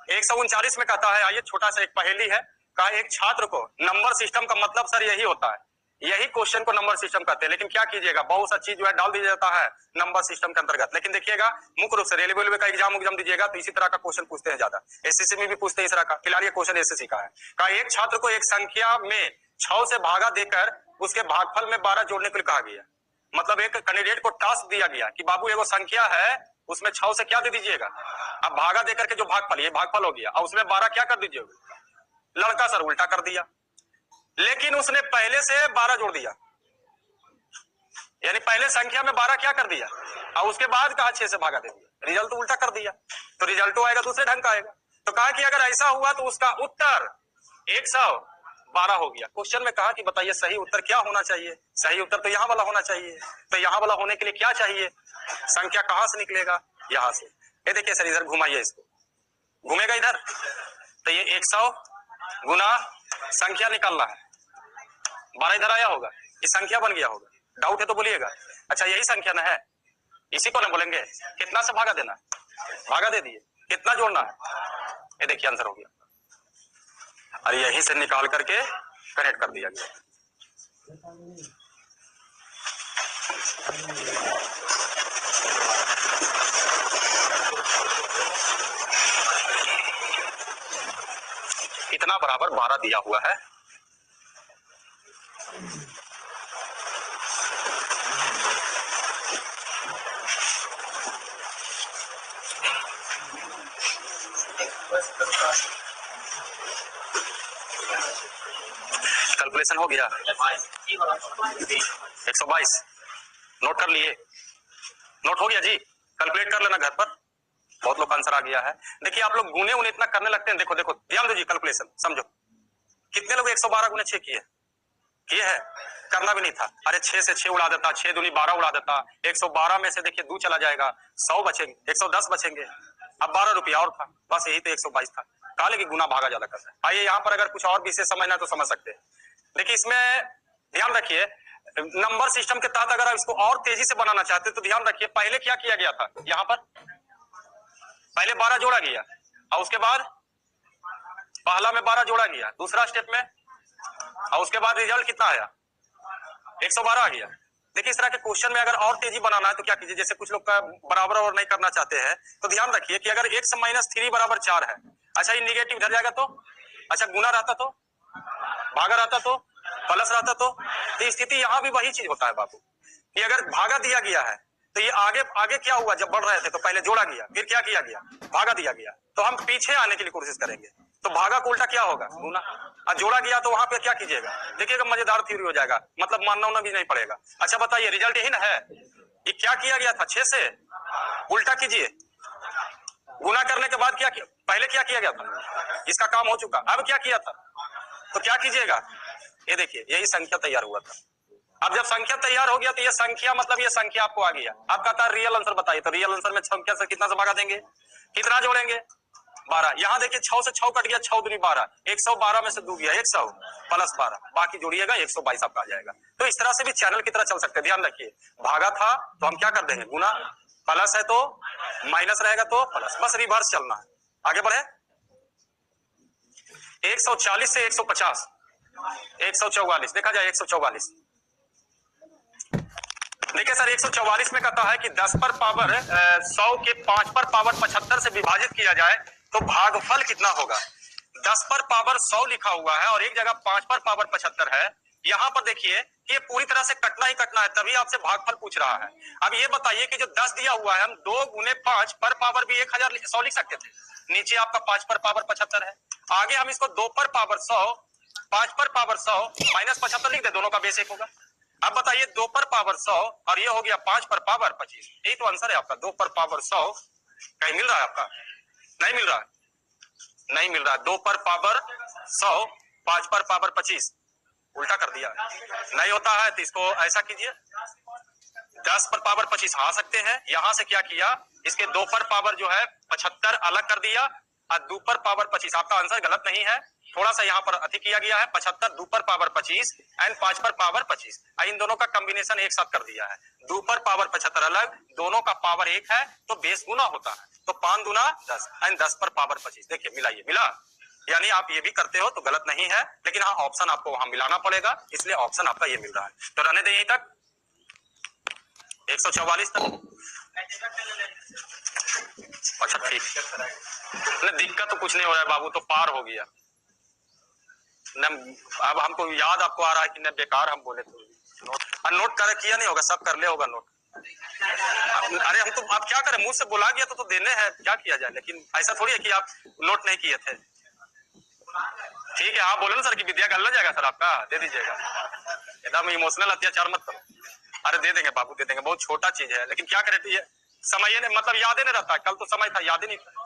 139 में कहता है, आइए छोटा सा एक पहेली है, कहा एक छात्र को नंबर सिस्टम का मतलब सर यही होता है, यही क्वेश्चन को नंबर सिस्टम कहते हैं। लेकिन क्या कीजिएगा, बहुत सा चीज जो है डाल दिया जाता है नंबर सिस्टम के अंतर्गत। लेकिन देखिएगा मुख्य रूप से रेलवे का एग्जाम दीजिएगा तो इसी तरह का क्वेश्चन पूछते हैं ज्यादा, एसएससी में भी पूछते हैं इस तरह का। फिलहाल ये क्वेश्चन एसएससी का है। कहा एक छात्र को एक संख्या में 6 से भागा देकर उसके भागफल में 12 जोड़ने के लिए कहा गया। मतलब एक कैंडिडेट को टास्क दिया गया कि बाबू एगो संख्या है, उसमें 6 से क्या दे दीजिएगा, अब भागा देकर के जो भागफल, ये भागफल हो गया, और उसमें 12 क्या कर दीजिएगा। लड़का सर उल्टा कर दिया, लेकिन उसने पहले से 12 जोड़ दिया, यानी पहले संख्या में 12 क्या कर दिया और उसके बाद कहा 6 से भागा दे दिया, रिजल्ट तो उल्टा कर दिया। तो रिजल्ट तो आएगा दूसरे ढंग का आएगा। तो कहा कि अगर ऐसा हुआ तो उसका उत्तर 112 हो गया। क्वेश्चन में कहा कि बताइए सही उत्तर क्या होना चाहिए। सही उत्तर तो यहां वाला होना चाहिए। तो यहां वाला होने के लिए क्या चाहिए, संख्या कहां से निकलेगा, यहां से। ये देखिए सर इधर घुमाइए, इसको घूमेगा इधर, तो ये 100 गुना संख्या निकालना है, 12 इधर आया होगा, ये संख्या बन गया होगा। डाउट है तो बोलिएगा। अच्छा यही संख्या ना है, इसी को ना बोलेंगे कितना से भागा देना, भागा दे दिए, कितना जोड़ना है, ये देखिए आंसर हो गया। और यहीं से निकाल करके कनेक्ट कर दिया गया। इतना बराबर 12 दिया हुआ है। कैलकुलेशन हो गया 122, नोट कर लिए, नोट हो गया जी। कैलकुलेट कर लेना घर पर, बहुत लोग आंसर आ गया है। देखिए आप लोग गुने उन्हें इतना करने लगते हैं, देखो देखो ध्यान दो जी, कैलकुलेशन समझो। कितने लोग 112 गुने 6 किए है, करना भी नहीं था। अरे 6 से 6 उड़ा देता, 6 दूनी 12 उड़ा देता, 112 में से देखिए 2 चला जाएगा, 100 बचेंगे, 110 बचेंगे, अब 12 रुपया और था, बस यही तो 122 था। कहा कि गुना भागा ज्यादा करता है। आइए यहाँ पर अगर कुछ और विशेष समझना तो समझ सकते हैं। देखिए इसमें ध्यान रखिए, नंबर सिस्टम के तहत अगर आप इसको और तेजी से बनाना चाहते हैं तो ध्यान रखिए, पहले क्या किया गया था, यहाँ पर पहले 12 जोड़ा गया और उसके बाद पहला में 12 जोड़ा गया, दूसरा स्टेप में, और उसके बाद रिजल्ट कितना आया, 112 आ गया। देखिए इस तरह के क्वेश्चन में अगर और तेजी बनाना है तो क्या कीजिए, जैसे कुछ लोग का बराबर और नहीं करना चाहते हैं तो ध्यान रखिए कि अगर x माइनस 3 बराबर 4 है, अच्छा ये निगेटिव इधर जाएगा तो, अच्छा गुना रहता तो, भागा रहता तो, प्लस रहता तो स्थिति यहाँ भी वही चीज होता है बाबू, कि अगर भागा दिया गया है तो ये आगे आगे क्या हुआ, जब बढ़ रहे थे तो पहले जोड़ा गया, फिर क्या किया गया, भागा दिया गया, तो हम पीछे आने के लिए कोशिश करेंगे, तो भागा को उल्टा क्या होगा, गुना। और जोड़ा गया तो वहां पे क्या कीजिएगा, देखिएगा मजेदार थ्योरी हो जाएगा, मतलब मानना उना भी नहीं पड़ेगा। अच्छा बताइए रिजल्ट यही ना है, ये क्या किया गया था, 6 से उल्टा कीजिए, गुना करने के बाद क्या किया, पहले क्या किया गया था, इसका काम हो चुका, अब क्या किया था, तो क्या कीजिएगा, ये देखिए यही संख्या तैयार हुआ था। अब जब संख्या तैयार हो गया तो ये संख्या मतलब ये संख्या आपको आ गया, आप कहता है रियल आंसर बताइए, तो रियल आंसर में संख्या से कितना से भागा देंगे, कितना जोड़ेंगे, 12। यहाँ देखिए 6 से 6 कट गया, 6 दूनी 12, 112 में से 2 गया 100 प्लस 12, बाकी जोड़िएगा 122 आपका आ जाएगा। तो इस तरह से भी चैनल की तरह चल सकते हैं। ध्यान रखिए भागा था तो हम क्या कर देंगे गुना, प्लस है तो माइनस रहेगा तो प्लस, बस रिवर्स चलना है। आगे बढ़े, 140 से 150, 144 देखा जाए 144। देखिए सर 144 में कहता है कि 10 पर पावर 100 के 5 पर पावर 75 से विभाजित किया जाए तो भागफल कितना होगा। 10 पर पावर 100 लिखा हुआ है और एक जगह 5 पर पावर 75 है। यहाँ पर देखिए कि ये पूरी तरह से कटना ही कटना है, तभी आपसे भागफल पूछ रहा है। अब ये बताइए कि जो 10 दिया हुआ है, हम 2 गुने 5 पर पावर भी 1000 लिख सकते थे, नीचे आपका 5 पर पावर 75 है, आगे हम इसको 2 पर पावर 100, 5 पर पावर 100 माइनस 75 लिख दे, दोनों का बेस एक होगा। अब बताइए 2 पर पावर 100 और ये हो गया 5 पर पावर 25, यही तो आंसर है आपका। 2 पर पावर 100 कहीं मिल रहा है आपका, नहीं मिल रहा है, नहीं मिल रहा है। 2 पर पावर 100 5 पर पावर 25, उल्टा कर दिया, नहीं होता है तो इसको ऐसा कीजिए, 10 पर पावर 25 आ सकते हैं, यहां से क्या किया, इसके 2 पर पावर जो है 75 अलग कर दिया और 2 पर पावर 25, आपका आंसर गलत नहीं है, थोड़ा सा यहाँ पर अति किया गया है, 75 2 पर पावर 25 एंड 5 पर पावर 25, इन दोनों का कॉम्बिनेशन एक साथ कर दिया है। 2 पर पावर 75 अलग, दोनों का पावर एक है तो बेस गुना होता है, तो 5 दूना 10 एंड 10 पर पावर 25, देखिए मिलाइए, मिला यानी आप ये भी करते हो तो गलत नहीं है, लेकिन हाँ ऑप्शन आपको वहां मिलाना पड़ेगा, इसलिए ऑप्शन आपका ये मिल रहा है। तो रहने दें यहीं तक 144 तक। अच्छा ठीक, नहीं दिक्कत तो कुछ नहीं हो रहा है बाबू, तो पार हो गया न। अब हमको याद आपको आ रहा है कि न बेकार हम बोले तो नोट कर किया नहीं होगा, सब कर ले होगा नोट। अरे हम तो आप क्या करें, मुंह से बुला गया तो देने हैं, क्या किया जाए, लेकिन ऐसा थोड़ी है कि आप नोट नहीं किए थे। ठीक है, आप बोले ना सर कि विद्या गल जाएगा सर आपका, दे दीजिएगा, एकदम इमोशनल अत्याचार मत करो। अरे दे देंगे बाबू, दे देंगे, बहुत छोटा चीज है, लेकिन क्या करें, ये समय मतलब याद ही नहीं रहता, कल तो समय था याद ही नहीं था।